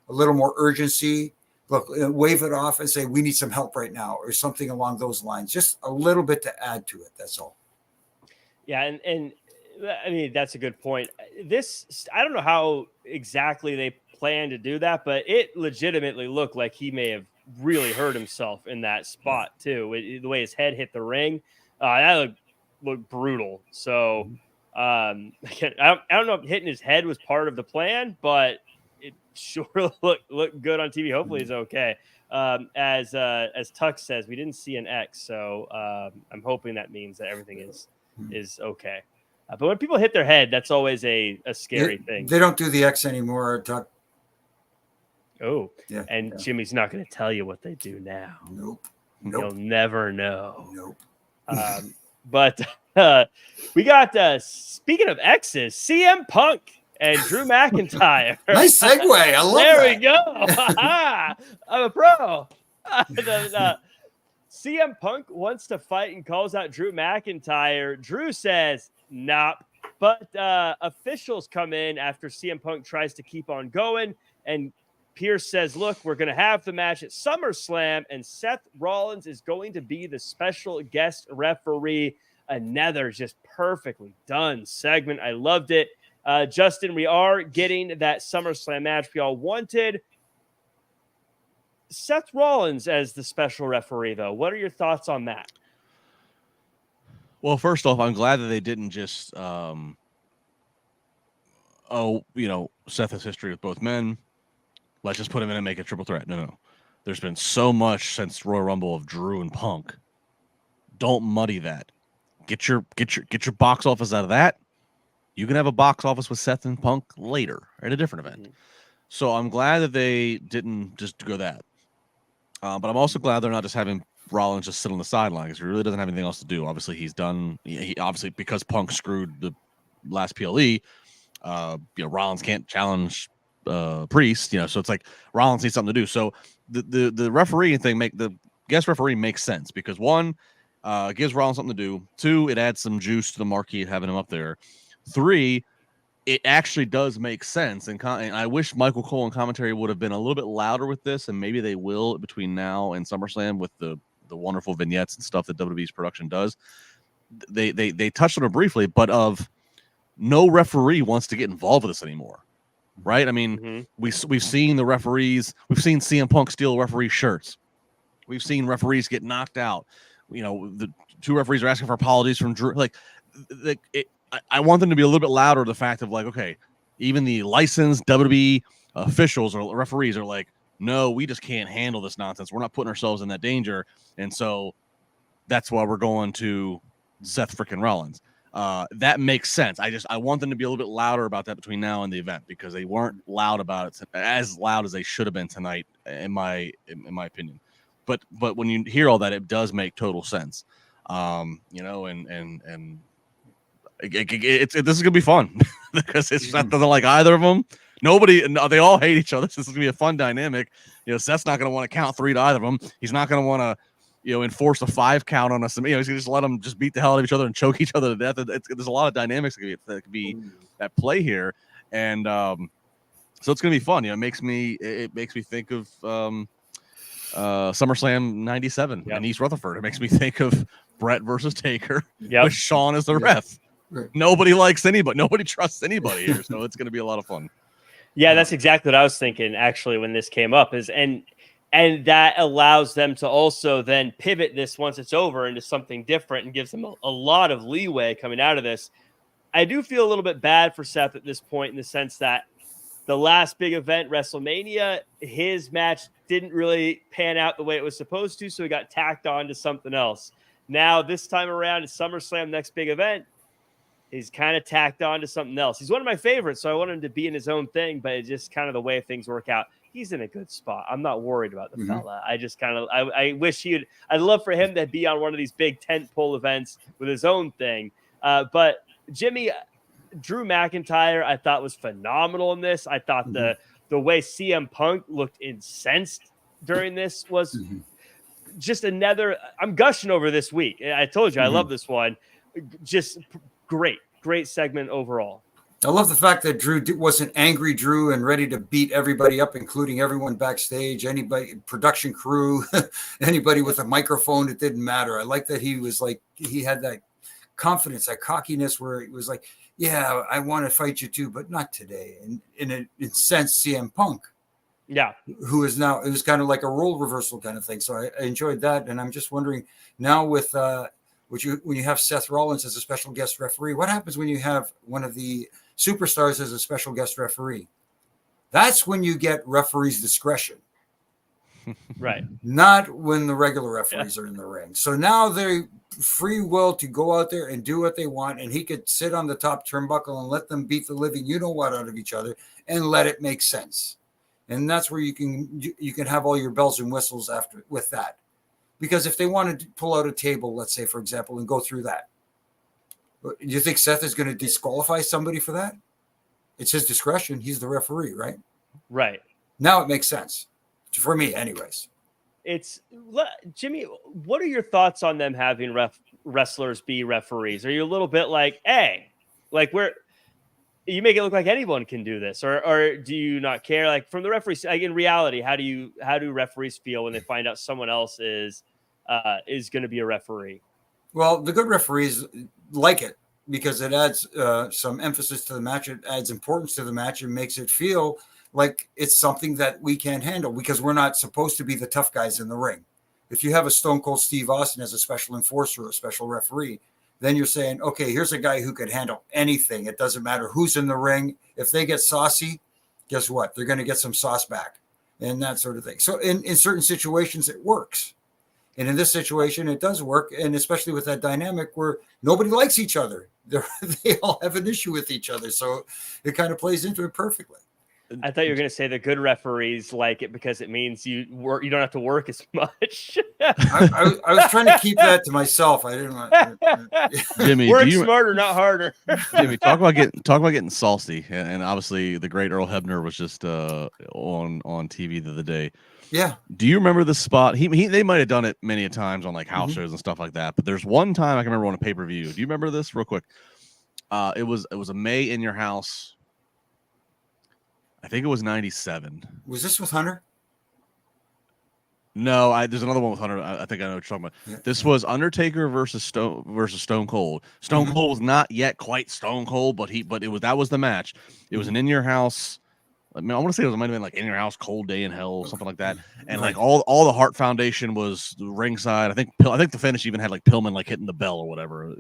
a little more urgency. Look, wave it off and say, we need some help right now, or something along those lines. Just a little bit to add to it. That's all. Yeah. And I mean, that's a good point. I don't know how exactly they plan to do that, but it legitimately looked like he may have really hurt himself in that spot too. The way his head hit the ring, that looked brutal. So I don't know if hitting his head was part of the plan, but it sure looked good on TV. Hopefully he's okay. As Tuck says, we didn't see an X, so I'm hoping that means that everything is okay. But when people hit their head, that's always a scary thing. They don't do the X anymore, Tuck. Oh, yeah. And Jimmy's not going to tell you what they do now. Nope. You'll never know. Nope. But we got, speaking of X's, CM Punk and Drew McIntyre. Nice segue. I love there we go. I'm a pro. CM Punk wants to fight and calls out Drew McIntyre. Drew says, nope. But officials come in after CM Punk tries to keep on going. And Pierce says, look, we're going to have the match at SummerSlam, and Seth Rollins is going to be the special guest referee. Another just perfectly done segment. I loved it. Justin, we are getting that SummerSlam match we all wanted. Seth Rollins as the special referee, though. What are your thoughts on that? Well, first off, I'm glad that they didn't just, Seth has history with both men. Let's just put him in and make a triple threat. No. There's been so much since Royal Rumble of Drew and Punk. Don't muddy that. Get your box office out of that. You can have a box office with Seth and Punk later at a different event. So I'm glad that they didn't just go that. But I'm also glad they're not just having Rollins just sit on the sideline because he really doesn't have anything else to do. Obviously, he's done. He obviously, because Punk screwed the last PLE, Rollins can't challenge Priest. So it's like Rollins needs something to do. So the referee thing the guest referee makes sense because one, gives Rollins something to do. Two, it adds some juice to the marquee having him up there. Three, it actually does make sense. And I wish Michael Cole in commentary would have been a little bit louder with this, and maybe they will between now and SummerSlam with the wonderful vignettes and stuff that WWE's production does. They touched on it briefly, but no referee wants to get involved with this anymore. Right? I mean, we've seen the referees. We've seen CM Punk steal referee shirts. We've seen referees get knocked out. The two referees are asking for apologies from Drew. I want them to be a little bit louder. The fact of okay, even the licensed WWE officials or referees are like, no, we just can't handle this nonsense. We're not putting ourselves in that danger. And so that's why we're going to Seth freaking Rollins. That makes sense. I want them to be a little bit louder about that between now and the event because they weren't loud about it as loud as they should have been tonight, in my opinion. But when you hear all that, it does make total sense. This is gonna be fun because Seth doesn't like either of them. They all hate each other. So this is gonna be a fun dynamic. Seth's not gonna want to count 3 to either of them. He's not gonna want to, enforce a 5 count on us. He's gonna just let them just beat the hell out of each other and choke each other to death. There's a lot of dynamics that could be at play here, and so it's gonna be fun. It makes me think of SummerSlam '97 in East Rutherford. It makes me think of Brett versus Taker with Shawn as the ref. Right. Nobody likes anybody. Nobody trusts anybody here, so it's going to be a lot of fun. Yeah, that's exactly what I was thinking. Actually, when this came up, and that allows them to also then pivot this once it's over into something different and gives them a lot of leeway coming out of this. I do feel a little bit bad for Seth at this point in the sense that the last big event, WrestleMania, his match didn't really pan out the way it was supposed to, so he got tacked on to something else. Now, this time around, it's SummerSlam, next big event. He's kind of tacked on to something else. He's one of my favorites, so I want him to be in his own thing, but it's just kind of the way things work out. He's in a good spot. I'm not worried about the fella. I just I wish I'd love for him to be on one of these big tentpole events with his own thing. But Jimmy, Drew McIntyre, I thought was phenomenal in this. I thought the the way CM Punk looked incensed during this was just another. I'm gushing over this week. I told you I love this one. Just great segment overall. I love the fact that Drew wasn't angry Drew and ready to beat everybody up, including everyone backstage, anybody, production crew, anybody with a microphone. It didn't matter. I like that he was like, he had that confidence, that cockiness where it was like, yeah, I want to fight you too, but not today. And in a sense, CM Punk, who is now, it was kind of like a role reversal kind of thing. So I enjoyed that. And I'm just wondering now with when you have Seth Rollins as a special guest referee, what happens when you have one of the superstars as a special guest referee? That's when you get referees' discretion. Right. Not when the regular referees are in the ring. So now they're free will to go out there and do what they want. And he could sit on the top turnbuckle and let them beat the living you-know-what out of each other and let it make sense. And that's where you can have all your bells and whistles after with that. Because if they wanted to pull out a table, let's say, for example, and go through that, do you think Seth is going to disqualify somebody for that? It's his discretion. He's the referee, right? Right. Now it makes sense. For me, anyways. It's Jimmy, what are your thoughts on them having wrestlers be referees? Are you a little bit like, hey, like you make it look like anyone can do this, or do you not care? Like from the referees, like in reality, how do referees feel when they find out someone else is going to be a referee? Well, the good referees like it because it adds some emphasis to the match. It adds importance to the match and makes it feel like it's something that we can't handle because we're not supposed to be the tough guys in the ring. If you have a Stone Cold Steve Austin as a special enforcer or a special referee, then you're saying, okay, here's a guy who could handle anything. It doesn't matter who's in the ring. If they get saucy, guess what? They're going to get some sauce back and that sort of thing. So in certain situations, it works. And in this situation, it does work. And especially with that dynamic where nobody likes each other. They all have an issue with each other. So it kind of plays into it perfectly. I thought you were going to say the good referees like it because it means you don't have to work as much. I was trying to keep that to myself. I didn't want Jimmy, work smarter, not harder. Jimmy, talk about getting saucy, and obviously the great Earl Hebner was just on TV the other day. Yeah. Do you remember this spot? They might have done it many a times on like house shows and stuff like that. But there's one time I can remember on a pay-per-view. Do you remember this real quick? It was a May in Your House. I think it was 97. Was this with Hunter? No, there's another one with Hunter. I think I know what you're talking about. Yeah. This was Undertaker versus Stone Cold. Stone Cold was not yet quite Stone Cold, but that was the match. It was an In Your House. I mean, I want to say it might have been like In Your House, Cold Day in Hell, something like that. And like all the Hart Foundation was ringside. I think the finish even had like Pillman like hitting the bell or whatever.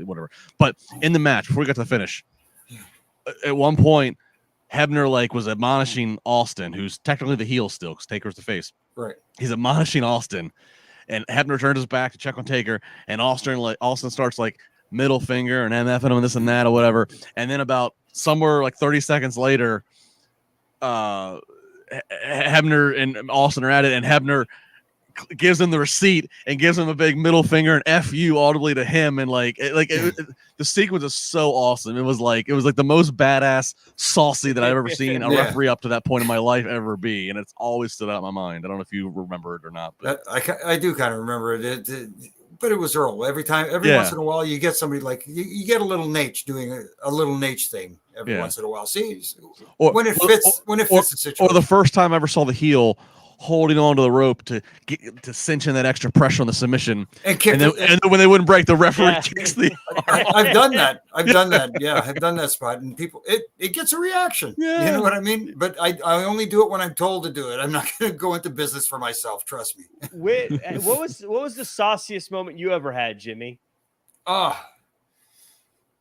But in the match, before we got to the finish, at one point, Hebner like was admonishing Austin, who's technically the heel still because Taker's the face. Right. He's admonishing Austin, and Hebner turns his back to check on Taker, and Austin starts like middle finger and MFing him and this and that or whatever. And then about somewhere like 30 seconds later, Hebner and Austin are at it, and Hebner gives him the receipt and gives him a big middle finger and F you audibly to him, and the sequence is so awesome. It was like the most badass saucy that I've ever seen a referee up to that point in my life ever be, and it's always stood out in my mind. I don't know if you remember it or not, but I do kind of remember it. But it was Earl. Every once in a while you get somebody like you get a little Nate doing a little Nate thing every once in a while. See, when it fits the situation. Or the first time I ever saw the heel holding on to the rope to cinch in that extra pressure on the submission, and then when they wouldn't break, the referee kicks the. I've done that. Yeah, I've done that spot, and people, it gets a reaction. Yeah. You know what I mean? But I only do it when I'm told to do it. I'm not going to go into business for myself. Trust me. What was the sauciest moment you ever had, Jimmy?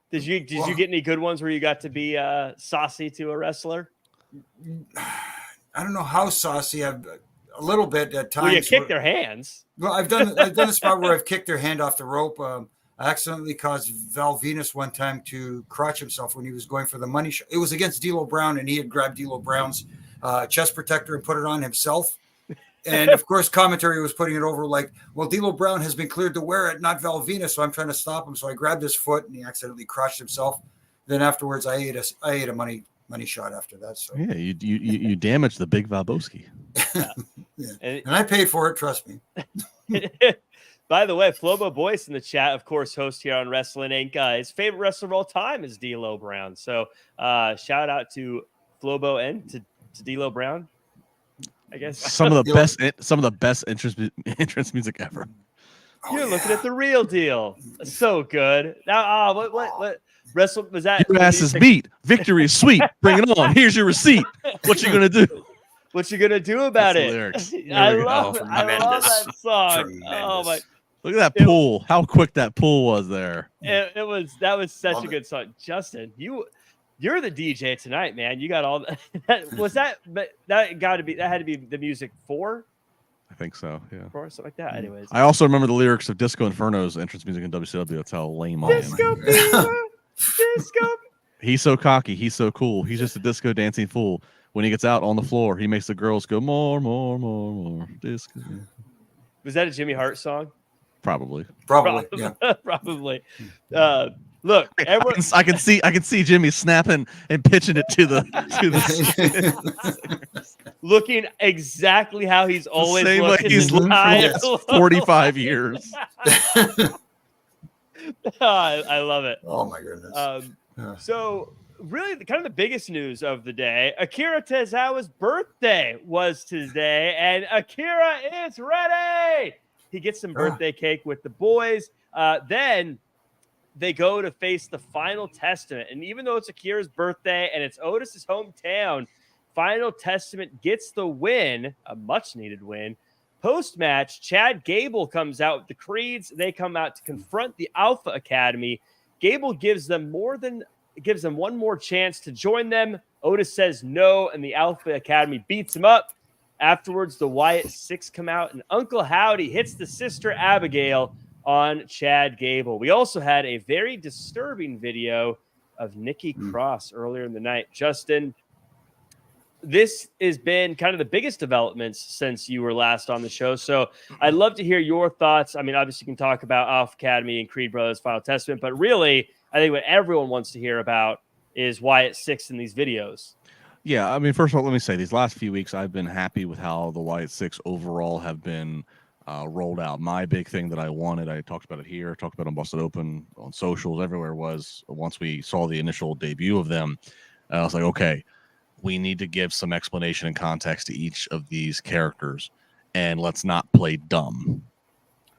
Did you get any good ones where you got to be saucy to a wrestler? I don't know how saucy. I've a little bit at times. Well, you kicked their hands. Well, I've done a spot where I've kicked their hand off the rope. I accidentally caused Val Venus one time to crotch himself when he was going for the money shot. It was against D'Lo Brown, and he had grabbed D'Lo Brown's chest protector and put it on himself. And of course, commentary was putting it over like, well, D'Lo Brown has been cleared to wear it, not Val Venus. So I'm trying to stop him. So I grabbed his foot, and he accidentally crotched himself. Then afterwards, I ate a money money shot after that. So yeah, you damaged the big Valboski. yeah. And I paid for it. Trust me. By the way, Flobo Boyce in the chat, of course, host here on Wrestling Inc. His favorite wrestler of all time is D'Lo Brown. So shout out to Flobo and to D'Lo Brown. I guess some of the best entrance music ever. You're looking at the real deal. So good. Now, what wrestle was that? Your ass is meat. Victory is sweet. Bring it on. Here's your receipt. What you gonna do? What you gonna do about That's it? I love that song. Tremendous. Oh my! Look at that pull. How quick that pull was there. That was such a good song. Justin, you're the DJ tonight, man. You got all that. That had to be the music for. I think so, yeah. Or something like that. Anyways, I also remember the lyrics of Disco Inferno's entrance music in WCW. That's how lame I am. Disco Fever, Disco. He's so cocky. He's so cool. He's just a disco dancing fool. When he gets out on the floor, he makes the girls go more, more, more, more. Disco. Was that a Jimmy Hart song? Probably. Yeah. Probably. Look, everyone... I can see Jimmy snapping and pitching it to the looking exactly how he's always same looked way he's looked for 45 years. I love it. Oh my goodness. So really kind of the biggest news of the day, Akira Tozawa's birthday was today, and Akira is ready. He gets some birthday cake with the boys. Then they go to face the Final Testament. And even though it's Akira's birthday and it's Otis's hometown, Final Testament gets the win, a much-needed win. Post-match, Chad Gable comes out with the Creeds. They come out to confront the Alpha Academy. Gable gives them one more chance to join them. Otis says no, and the Alpha Academy beats him up. Afterwards, the Wyatt Sicks come out, and Uncle Howdy hits the sister Abigail on Chad Gable. We also had a very disturbing video of Nikki Cross earlier in the night. Justin, this has been kind of the biggest developments since you were last on the show. So I'd love to hear your thoughts. I mean, obviously you can talk about Alpha Academy and Creed Brothers Final Testament, but really I think what everyone wants to hear about is Wyatt Sicks in these videos. Yeah, I mean, first of all, let me say these last few weeks I've been happy with how the Wyatt Sicks overall have been rolled out. My big thing that I wanted, I talked about it here, talked about it on Busted Open, on socials, everywhere, was once we saw the initial debut of them, I was like, okay, we need to give some explanation and context to each of these characters, and let's not play dumb.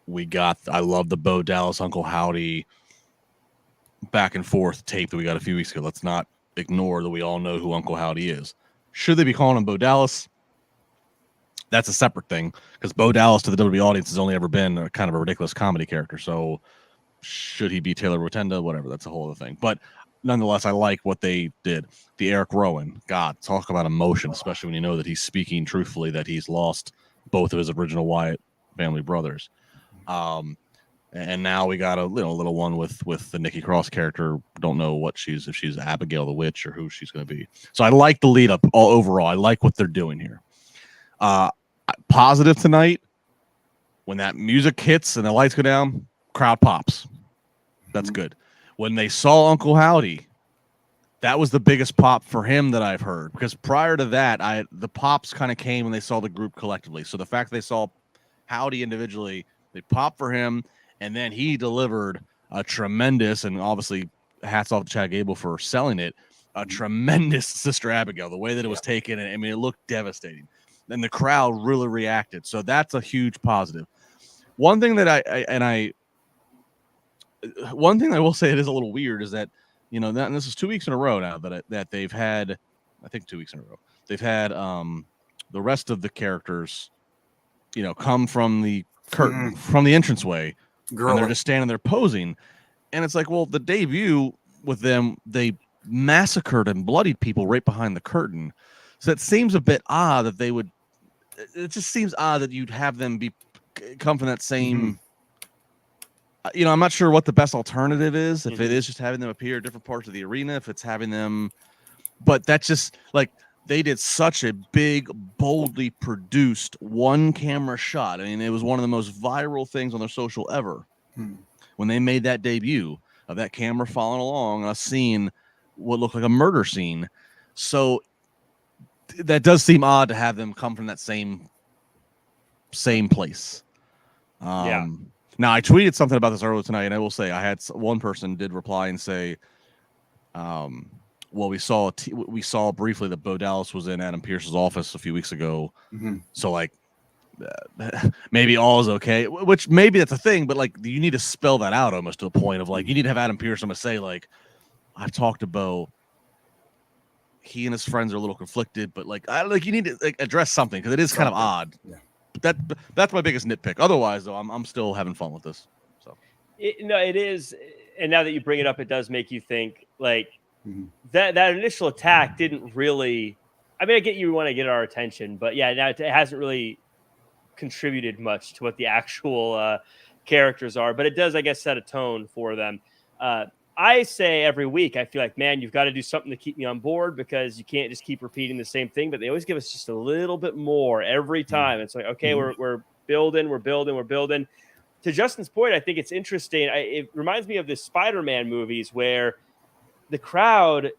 I love the Bo Dallas, Uncle Howdy back and forth tape that we got a few weeks ago. Let's not ignore that we all know who Uncle Howdy is. Should they be calling him Bo Dallas? That's a separate thing, because Bo Dallas to the WWE audience has only ever been a kind of a ridiculous comedy character. So should he be Taylor Rotunda? Whatever. That's a whole other thing. But nonetheless, I like what they did. The Eric Rowan, God, talk about emotion, especially when you know that he's speaking truthfully, that he's lost both of his original Wyatt family brothers. And now we got a little one with the Nikki Cross character. Don't know if she's Abigail the Witch or who she's going to be. So I like the lead up all overall. I like what they're doing here. Positive tonight, when that music hits and the lights go down, crowd pops. That's good. When they saw Uncle Howdy, that was the biggest pop for him that I've heard, because prior to that, the pops kind of came when they saw the group collectively. So the fact they saw Howdy individually, they popped for him, and then he delivered a tremendous, and obviously hats off to Chad Gable for selling it, a tremendous Sister Abigail, the way that it was taken. And I mean, it looked devastating. And the crowd really reacted. So that's a huge positive. One thing that I will say it is a little weird is that, and this is 2 weeks in a row now that they've had, I think 2 weeks in a row, they've had the rest of the characters, come from the curtain, from the entranceway, and they're just standing there posing. And it's like, well, the debut with them, they massacred and bloodied people right behind the curtain. So it seems a bit odd that it just seems odd that you'd have them come from that same, I'm not sure what the best alternative is. If it is just having them appear at different parts of the arena, if it's having them, but that's just like, they did such a big, boldly produced one camera shot. I mean, it was one of the most viral things on their social ever. When they made that debut of that camera following along, us seeing what looked like a murder scene. So that does seem odd to have them come from that same place. Yeah. Now I tweeted something about this earlier tonight, and I will say I had one person did reply and say, well, we saw briefly that Bo Dallas was in Adam Pearce's office a few weeks ago. Mm-hmm. So like, maybe all is okay, which maybe that's a thing, but like, you need to spell that out almost to a point of like, you need to have Adam Pearce almost say like, I've talked to Bo. He and his friends are a little conflicted, but like, you need to like address something because it is kind of odd. Yeah. But that's my biggest nitpick. Otherwise, though, I'm still having fun with this. So it is, and now that you bring it up, it does make you think like that initial attack didn't really. I mean, I get you want to get our attention, but yeah, now it hasn't really contributed much to what the actual characters are. But it does, I guess, set a tone for them. I say every week, I feel like, man, you've got to do something to keep me on board because you can't just keep repeating the same thing. But they always give us just a little bit more every time. It's like, okay, we're building. To Justin's point, I think it's interesting. It reminds me of the Spider-Man movies where the crowd,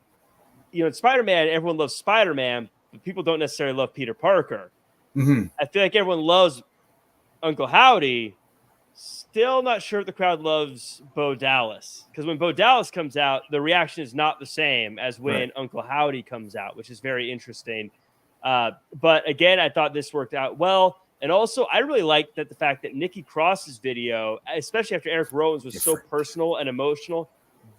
in Spider-Man, everyone loves Spider-Man, but people don't necessarily love Peter Parker. I feel like everyone loves Uncle Howdy. Still not sure if the crowd loves Bo Dallas, because when Bo Dallas comes out, the reaction is not the same as when Uncle Howdy comes out, which is very interesting. But again, I thought this worked out well. And also, I really liked the fact that Nikki Cross's video, especially after Eric Rowan's, was so personal and emotional,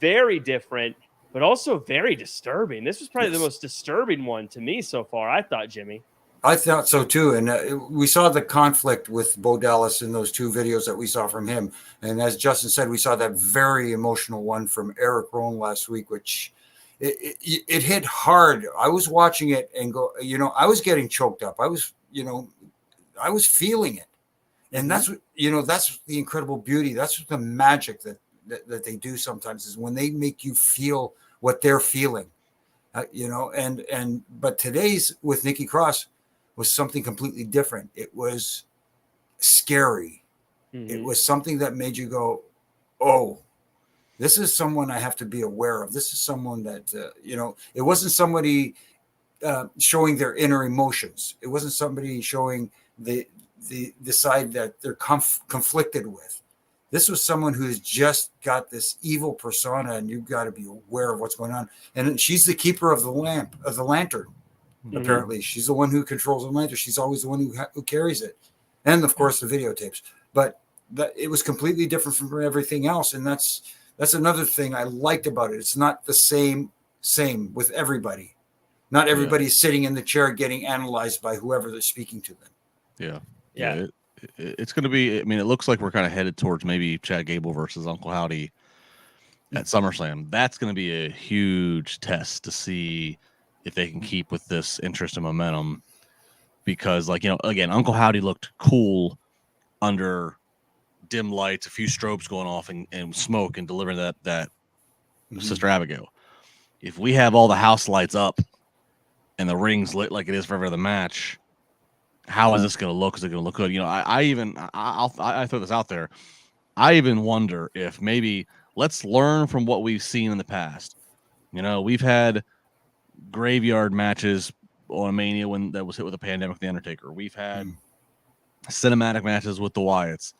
very different, but also very disturbing. This was probably the most disturbing one to me so far, I thought, Jimmy. I thought so too, and we saw the conflict with Bo Dallas in those two videos that we saw from him. And as Justin said, we saw that very emotional one from Eric Rowan last week, which it hit hard. I was watching it and I was getting choked up. I was feeling it, and that's what that's the incredible beauty. That's the magic that they do sometimes is when they make you feel what they're feeling, but today's with Nikki Cross was something completely different. It was scary. It was something that made you go, oh, this is someone I have to be aware of. This is someone that, it wasn't somebody showing their inner emotions. It wasn't somebody showing the side that they're conflicted with. This was someone who's just got this evil persona, and you've got to be aware of what's going on. And she's the keeper of the lantern. Apparently, she's the one who controls the lantern. She's always the one who carries it, and of course the videotapes. But it was completely different from everything else, and that's another thing I liked about it. It's not the same with everybody. Not everybody's sitting in the chair getting analyzed by whoever they're speaking to them. Yeah. It's going to be. I mean, it looks like we're kind of headed towards maybe Chad Gable versus Uncle Howdy at SummerSlam. That's going to be a huge test to see if they can keep with this interest and momentum, because again, Uncle Howdy looked cool under dim lights, a few strobes going off and smoke and delivering that Sister Abigail. If we have all the house lights up and the rings lit like it is for every other match, how is this going to look? Is it going to look good? I throw this out there. I even wonder if maybe let's learn from what we've seen in the past. We've had graveyard matches on Mania when that was hit with a pandemic, The Undertaker. We've had cinematic matches with the Wyatts.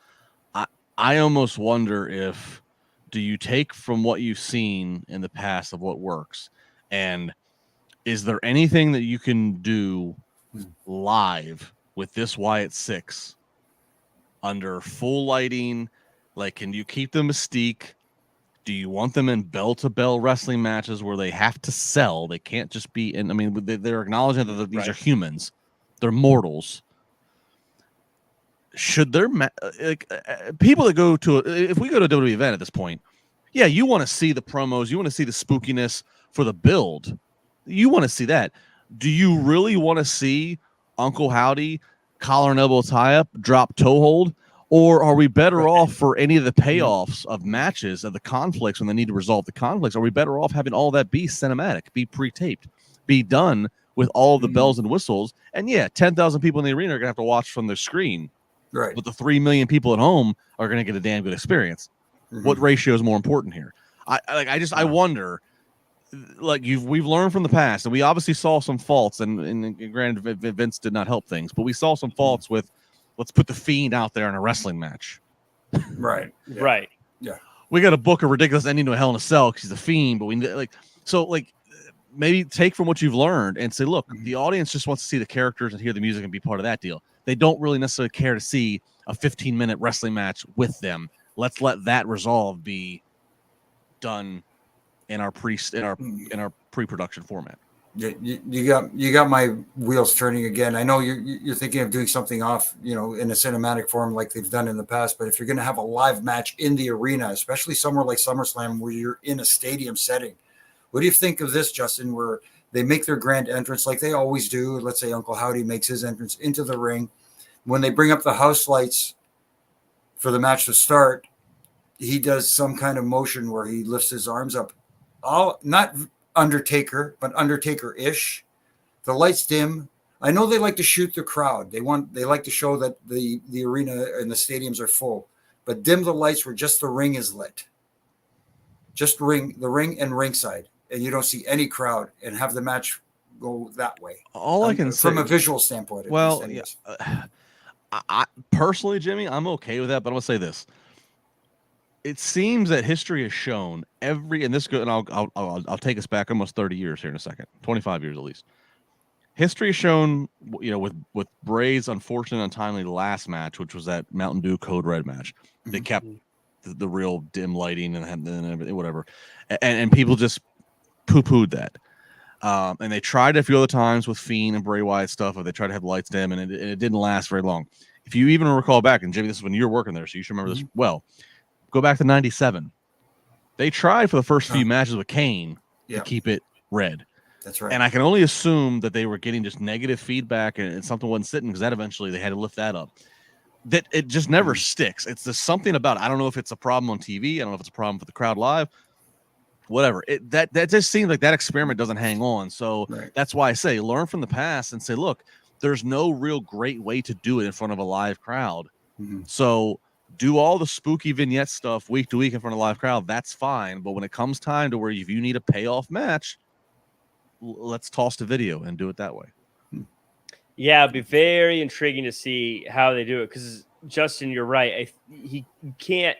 I almost wonder if, do you take from what you've seen in the past of what works, and is there anything that you can do live with this Wyatt Sicks under full lighting? Like, can you keep the mystique? Do you want them in bell-to-bell wrestling matches where they have to sell? They can't just be in. I mean, they're acknowledging that these are humans. They're mortals. Should there people that go to if we go to a WWE event at this point, you want to see the promos, you want to see the spookiness for the build. You want to see that. Do you really want to see Uncle Howdy collar and elbow tie up, drop toe hold? Or are we better off for any of the payoffs of matches, of the conflicts when they need to resolve the conflicts? Are we better off having all that be cinematic, be pre-taped, be done with all of the bells and whistles? And 10,000 people in the arena are going to have to watch from their screen. Right. But the 3 million people at home are going to get a damn good experience. What ratio is more important here? I wonder. like we've learned from the past, and we obviously saw some faults, and granted, Vince did not help things, but we saw some faults with let's put the Fiend out there in a wrestling match. Right. Yeah. Right. Yeah. We got to book a ridiculous ending to a Hell in a Cell because he's a Fiend, but we maybe take from what you've learned and say, look, the audience just wants to see the characters and hear the music and be part of that deal. They don't really necessarily care to see a 15-minute wrestling match with them. Let's let that resolve be done in our pre-production format. You got my wheels turning again. I know you're thinking of doing something off, in a cinematic form like they've done in the past. But if you're going to have a live match in the arena, especially somewhere like SummerSlam where you're in a stadium setting, what do you think of this, Justin? Where they make their grand entrance like they always do. Let's say Uncle Howdy makes his entrance into the ring. When they bring up the house lights for the match to start, he does some kind of motion where he lifts his arms up. All not Undertaker, but Undertaker-ish. The lights dim. I know they like to shoot the crowd. They like to show that the arena and the stadiums are full. But dim the lights where just the ring is lit. Just the ring and ringside. And you don't see any crowd, and have the match go that way. All I can say from a visual standpoint. Well, I personally, Jimmy, I'm okay with that, but I'm gonna say this. It seems that history has shown I'll take us back almost 30 years here in a second, 25 years at least. History has shown, with Bray's unfortunate, untimely last match, which was that Mountain Dew Code Red match, they kept the real dim lighting and whatever, and people just poo-pooed that. And they tried a few other times with Fiend and Bray Wyatt stuff, or they tried to have lights dim, and it didn't last very long. If you even recall back, and Jimmy, this is when you were working there, so you should remember this well. Go back to 97. They tried for the first few matches with Kane to keep it red. That's right. And I can only assume that they were getting just negative feedback and something wasn't sitting, because that eventually they had to lift that up. That it just never sticks. It's just something about it. I don't know if it's a problem on TV. I don't know if it's a problem for the crowd live. Whatever. That just seems like that experiment doesn't hang on. So that's why I say learn from the past and say, look, there's no real great way to do it in front of a live crowd. So do all the spooky vignette stuff week to week in front of a live crowd. That's fine. But when it comes time to where if you need a payoff match, let's toss the video and do it that way. Yeah, it'd be very intriguing to see how they do it, because Justin, you're right. He can't.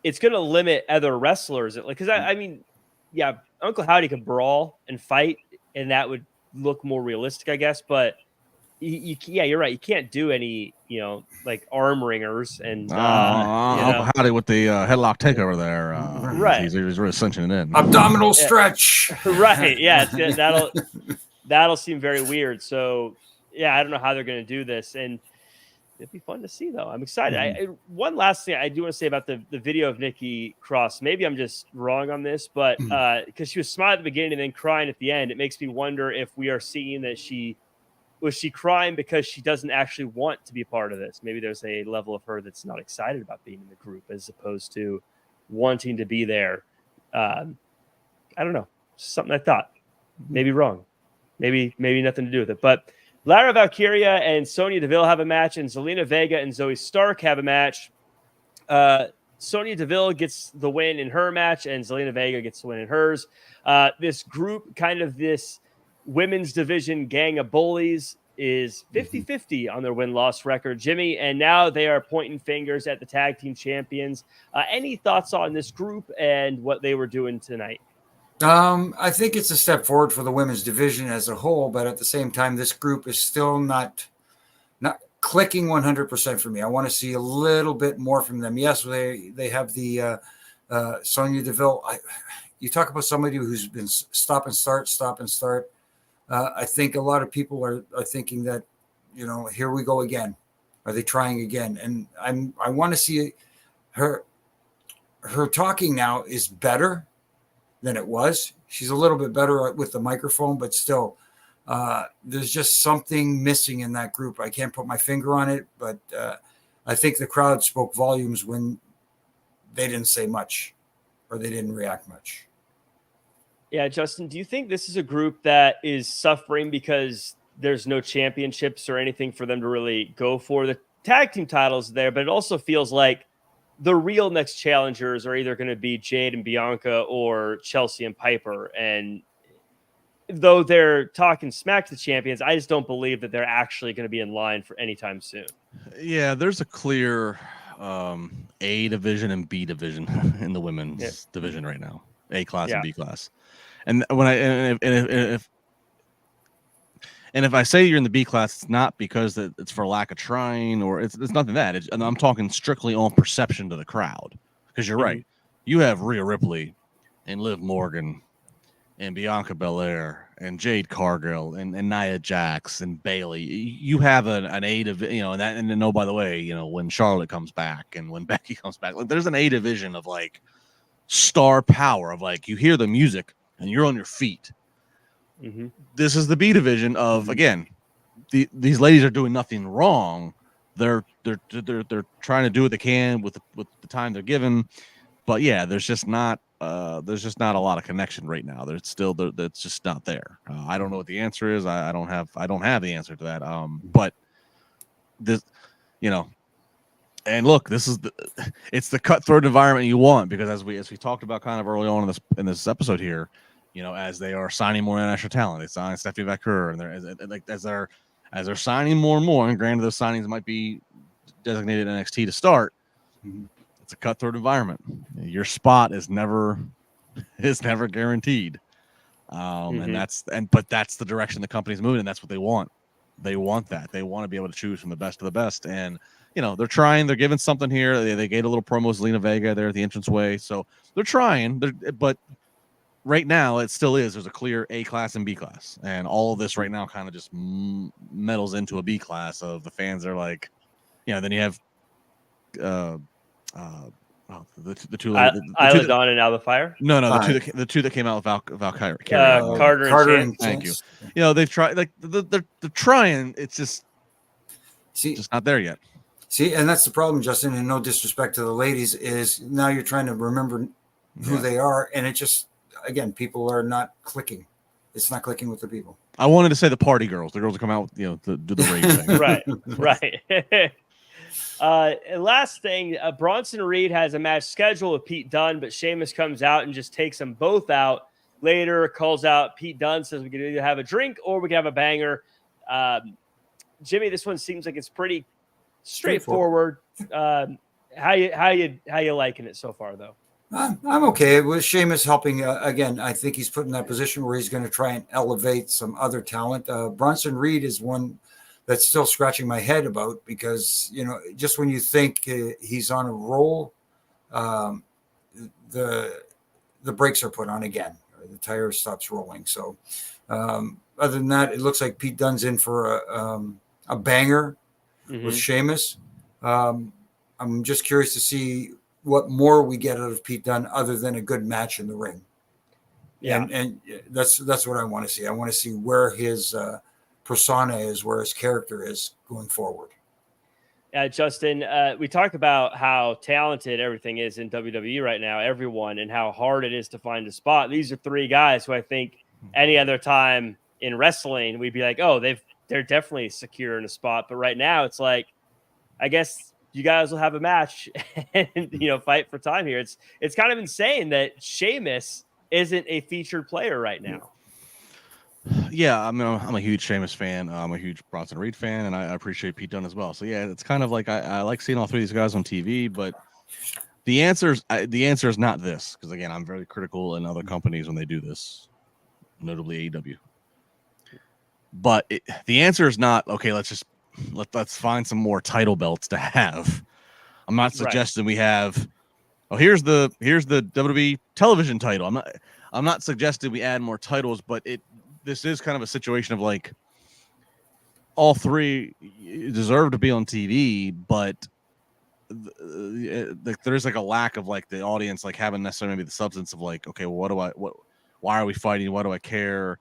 It's going to limit other wrestlers. Because I mean, yeah, Uncle Howdy could brawl and fight, and that would look more realistic, I guess. But you're right. You can't do any, like arm ringers and Uncle Howdy with the headlock takeover there. Right, he's really cinching it in. Abdominal stretch. Right. Yeah, that'll seem very weird. So yeah, I don't know how they're going to do this, and it'd be fun to see, though. I'm excited. One last thing I do want to say about the video of Nikki Cross. Maybe I'm just wrong on this, but because she was smiling at the beginning and then crying at the end, it makes me wonder if we are seeing that was she crying because she doesn't actually want to be part of this. Maybe there's a level of her that's not excited about being in the group as opposed to wanting to be there. I don't know. Something I thought. Maybe wrong. Maybe nothing to do with it, but Lara Valkyria and Sonya Deville have a match, and Zelina Vega and Zoe Stark have a match. Sonya Deville gets the win in her match, and Zelina Vega gets the win in hers. This group, kind of this women's division gang of bullies, is 50-50 on their win-loss record, Jimmy, and now they are pointing fingers at the tag team champions. Any thoughts on this group and what they were doing tonight? I think it's a step forward for the women's division as a whole, but at the same time, this group is still not clicking 100% for me. I want to see a little bit more from them. Yes, they have the Sonya Deville. You talk about somebody who's been stop and start. I think a lot of people are thinking that, here we go again. Are they trying again? And I want to see her talking now is better than it was. She's a little bit better with the microphone, but still, there's just something missing in that group. I can't put my finger on it, but I think the crowd spoke volumes when they didn't say much or they didn't react much. Yeah, Justin, do you think this is a group that is suffering because there's no championships or anything for them to really go for? The tag team titles there, but it also feels like the real next challengers are either going to be Jade and Bianca or Chelsea and Piper. And though they're talking smack to the champions, I just don't believe that they're actually going to be in line for anytime soon. Yeah, there's a clear A division and B division in the women's division right now. A class and B class. And when if I say you're in the B class, it's not because it's for lack of trying, or it's nothing that. And I'm talking strictly on perception to the crowd. Because you're right. You have Rhea Ripley and Liv Morgan and Bianca Belair and Jade Cargill and Nia Jax and Bailey. You have an A division, and then, oh, by the way, when Charlotte comes back and when Becky comes back, like, there's an A division of like star power of like, you hear the music and you're on your feet. This is the B division of, again, these ladies are doing nothing wrong. They're trying to do what they can with the time they're given, but yeah, there's just not a lot of connection right now. That's just not there. I don't know what the answer is. I don't have the answer to that. But this, and look, it's the cutthroat environment you want, because as we talked about kind of early on in this episode here, as they are signing more international talent, they signed Stephanie Vaquer, and as they're signing more and more, and granted those signings might be designated NXT to start, it's a cutthroat environment. Your spot is never guaranteed, but that's the direction the company's moving, and that's what they want. They want that. They want to be able to choose from the best of the best, and they're trying. They're giving something here. They gave a little promo, Zelina Vega there at the entranceway, so they're trying. But right now, it still is. There's a clear A class and B class, and all of this right now kind of just meddles into a B class of the fans are like, then you have the two. Isla Dawn and Alba Fire. No, the two that came out with Valkyrie. Carter and Thank you. They've tried. Like they're trying. It's just not there yet. See, and that's the problem, Justin. And no disrespect to the ladies, is now you're trying to remember who they are, and it just, again, people are not clicking. It's not clicking with the people. I wanted to say the party girls, the girls that come out, do the rave thing. Right. Last thing, Bronson Reed has a match scheduled with Pete Dunne, but Sheamus comes out and just takes them both out. Later, calls out Pete Dunne, says we can either have a drink or we can have a banger. Jimmy, this one seems like it's pretty straightforward. How you liking it so far, though? I'm okay with Sheamus helping. Again, I think he's put in that position where he's going to try and elevate some other talent. Bronson Reed is one that's still scratching my head about, because just when you think he's on a roll, the brakes are put on again. The tire stops rolling. So other than that, it looks like Pete Dunne's in for a banger with Sheamus. I'm just curious to see what more we get out of Pete Dunne other than a good match in the ring. Yeah. And that's what I want to see. I want to see where his persona is, where his character is going forward. Justin, we talked about how talented everything is in WWE right now, everyone, and how hard it is to find a spot. These are three guys who I think any other time in wrestling, we'd be like, oh, they're definitely secure in a spot. But right now it's like, I guess you guys will have a match and, fight for time here. It's kind of insane that Sheamus isn't a featured player right now. Yeah, I'm a huge Sheamus fan. I'm a huge Bronson Reed fan, and I appreciate Pete Dunne as well. So yeah, it's kind of like I like seeing all three of these guys on TV, but the answer is not this, because again, I'm very critical in other companies when they do this, notably AEW. But the answer is not, okay, let's find some more title belts to have. I'm not suggesting we have, here's the WWE television title. I'm not suggesting we add more titles, but this is kind of a situation of like, all three deserve to be on TV, but there's like a lack of like the audience like having necessarily maybe the substance of like, okay, well, why are we fighting? Why do I care?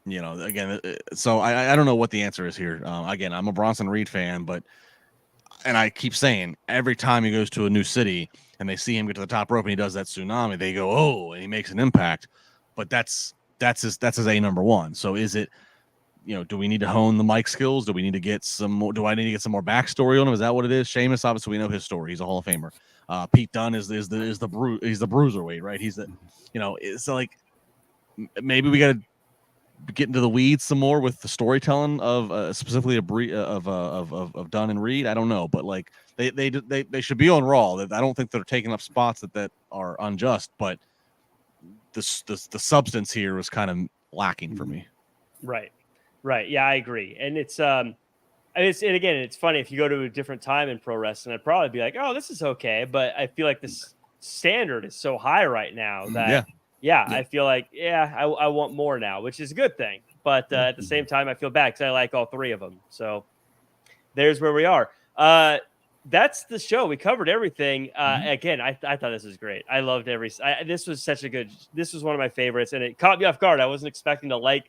Again, so I don't know what the answer is here. Again, I'm a Bronson Reed fan, and I keep saying every time he goes to a new city and they see him get to the top rope and he does that tsunami, they go, oh, and he makes an impact. But that's his A number one. So is it do we need to hone the mic skills? Do we need to get some more? Do I need to get some more backstory on him? Is that what it is? Sheamus, obviously, we know his story. He's a Hall of Famer. Pete Dunne he's the bruiserweight, right? He's the, it's like maybe we got to get into the weeds some more with the storytelling of specifically of Dunne and Reed. I don't know, but like they should be on Raw. I don't think they're taking up spots that are unjust, but the substance here was kind of lacking for me. Right. Yeah, I agree. And it's it's funny, if you go to a different time in pro wrestling, I'd probably be like, oh, this is okay. But I feel like this standard is so high right now that I feel like, I want more now, which is a good thing. But at the same time, I feel bad because I like all three of them. So there's where we are. That's the show. We covered everything. Again, I thought this was great. I loved this was one of my favorites, and it caught me off guard. I wasn't expecting to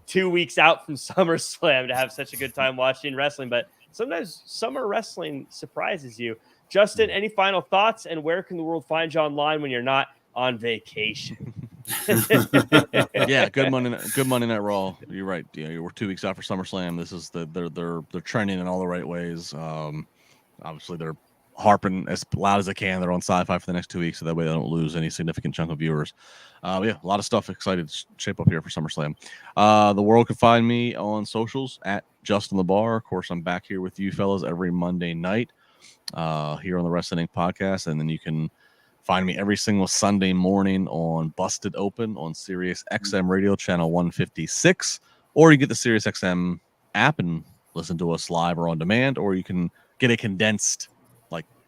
2 weeks out from SummerSlam to have such a good time watching wrestling, but sometimes summer wrestling surprises you. Justin, any final thoughts, and where can the world find you online when you're not on vacation? Good Monday Night Raw. You're right. We're 2 weeks out for SummerSlam. This is they're trending in all the right ways. Obviously, they're harping as loud as they can. They're on Sci-Fi for the next 2 weeks, so that way they don't lose any significant chunk of viewers. A lot of stuff excited to shape up here for SummerSlam. The world can find me on socials at Justin LaBar. Of course, I'm back here with you fellas every Monday night here on the Wrestling Inc. podcast, and then you can find me every single Sunday morning on Busted Open on Sirius XM Radio channel 156, or you get the Sirius XM app and listen to us live or on demand, or you can get a condensed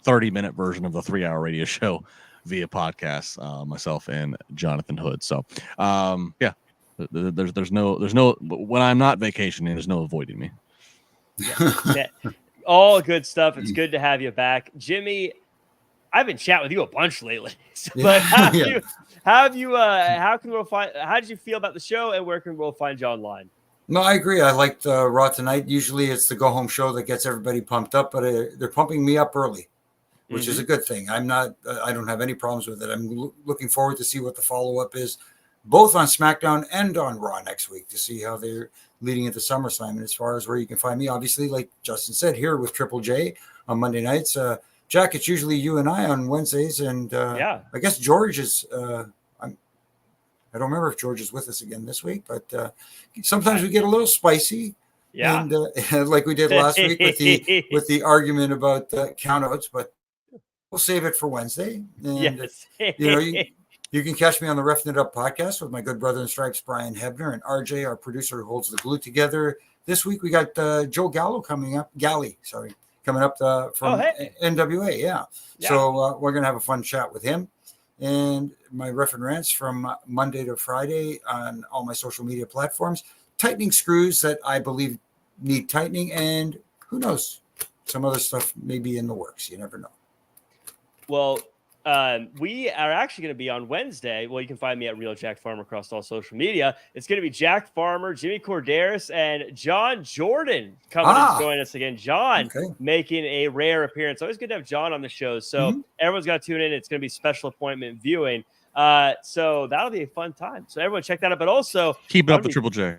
30-minute version of the 3-hour radio show via podcast, myself and Jonathan Hood. So there's no when I'm not vacationing, there's no avoiding me. All good stuff. It's good to have you back, Jimmy. I've been chatting with you a bunch lately, but how did you feel about the show, and where can we find you online? No, I agree. I liked Raw tonight. Usually it's the go-home show that gets everybody pumped up, but they're pumping me up early, which is a good thing. I don't have any problems with it. I'm looking forward to see what the follow-up is, both on SmackDown and on Raw next week, to see how they're leading into SummerSlam. And as far as where you can find me, obviously, like Justin said, here with Triple J on Monday nights. Jack, it's usually you and I on Wednesdays, and I guess George is I don't remember if George is with us again this week, but sometimes we get a little spicy. Yeah. And like we did last week with the argument about countouts, but we'll save it for Wednesday. And you can catch me on the Reffing It Up podcast with my good brother in stripes, Brian Hebner, and RJ, our producer who holds the glue together. This week we got Joe Gallo coming up from NWA. Yeah. So we're going to have a fun chat with him. And my Ref and Rants from Monday to Friday on all my social media platforms, tightening screws that I believe need tightening, and who knows, some other stuff may be in the works. You never know. Well, we are actually going to be on Wednesday. Well, you can find me at Real Jack Farmer across all social media. It's going to be Jack Farmer, Jimmy Korderas, and John Jordan coming to join us again. John making a rare appearance. Always good to have John on the show. So everyone's got to tune in. It's going to be special appointment viewing. So that'll be a fun time. So everyone check that out. But also keep up the Triple J.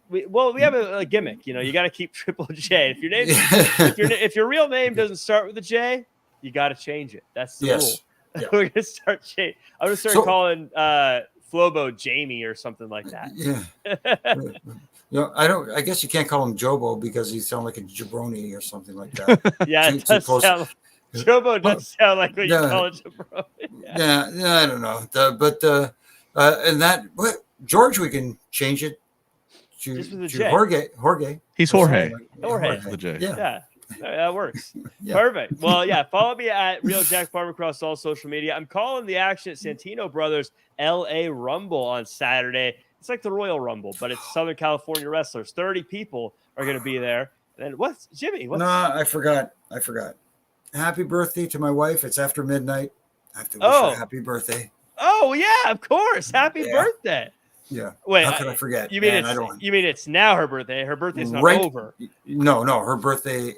We have a gimmick. You got to keep Triple J. If your name, if your real name doesn't start with a J, you got to change it. That's the rule. Yeah. We're gonna start. I'm gonna start calling Flobo Jamie or something like that. Yeah. I guess you can't call him Jobo because he sounds like a jabroni or something like that. It does sound. Jobo does sound like what you call a jabroni. Yeah, I don't know. And that George, we can change it to Jorge. He's Jorge. Jorge. The J. Yeah. That works. Perfect. Well, follow me at Real Jack Farmer across all social media. I'm calling the action at Santino Brothers LA Rumble on Saturday. It's like the Royal Rumble, but it's Southern California wrestlers. 30 people are going to be there. And what's Jimmy? No, I forgot. Happy birthday to my wife. It's after midnight. I have to wish her happy birthday. Oh, yeah, of course. Happy birthday. Yeah. Wait, how could I forget? You mean it's now her birthday? Her birthday's not over. No. Her birthday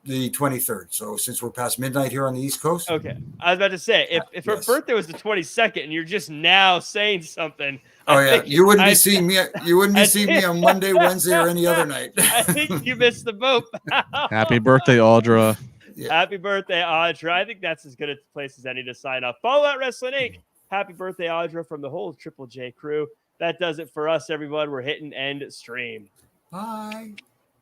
the 23rd. So since we're past midnight here on the East Coast. Okay. I was about to say, if her birthday was the 22nd and you're just now saying something. Oh, yeah. You wouldn't be seeing me. You wouldn't be seeing me on Monday, Wednesday, or any other night. I think you missed the boat. Happy birthday, Audra. Yeah. Happy birthday, Audra. I think that's as good a place as any to sign off. Follow at Wrestling Inc. Happy birthday, Audra, from the whole Triple J crew. That does it for us, everyone. We're hitting end stream. Bye.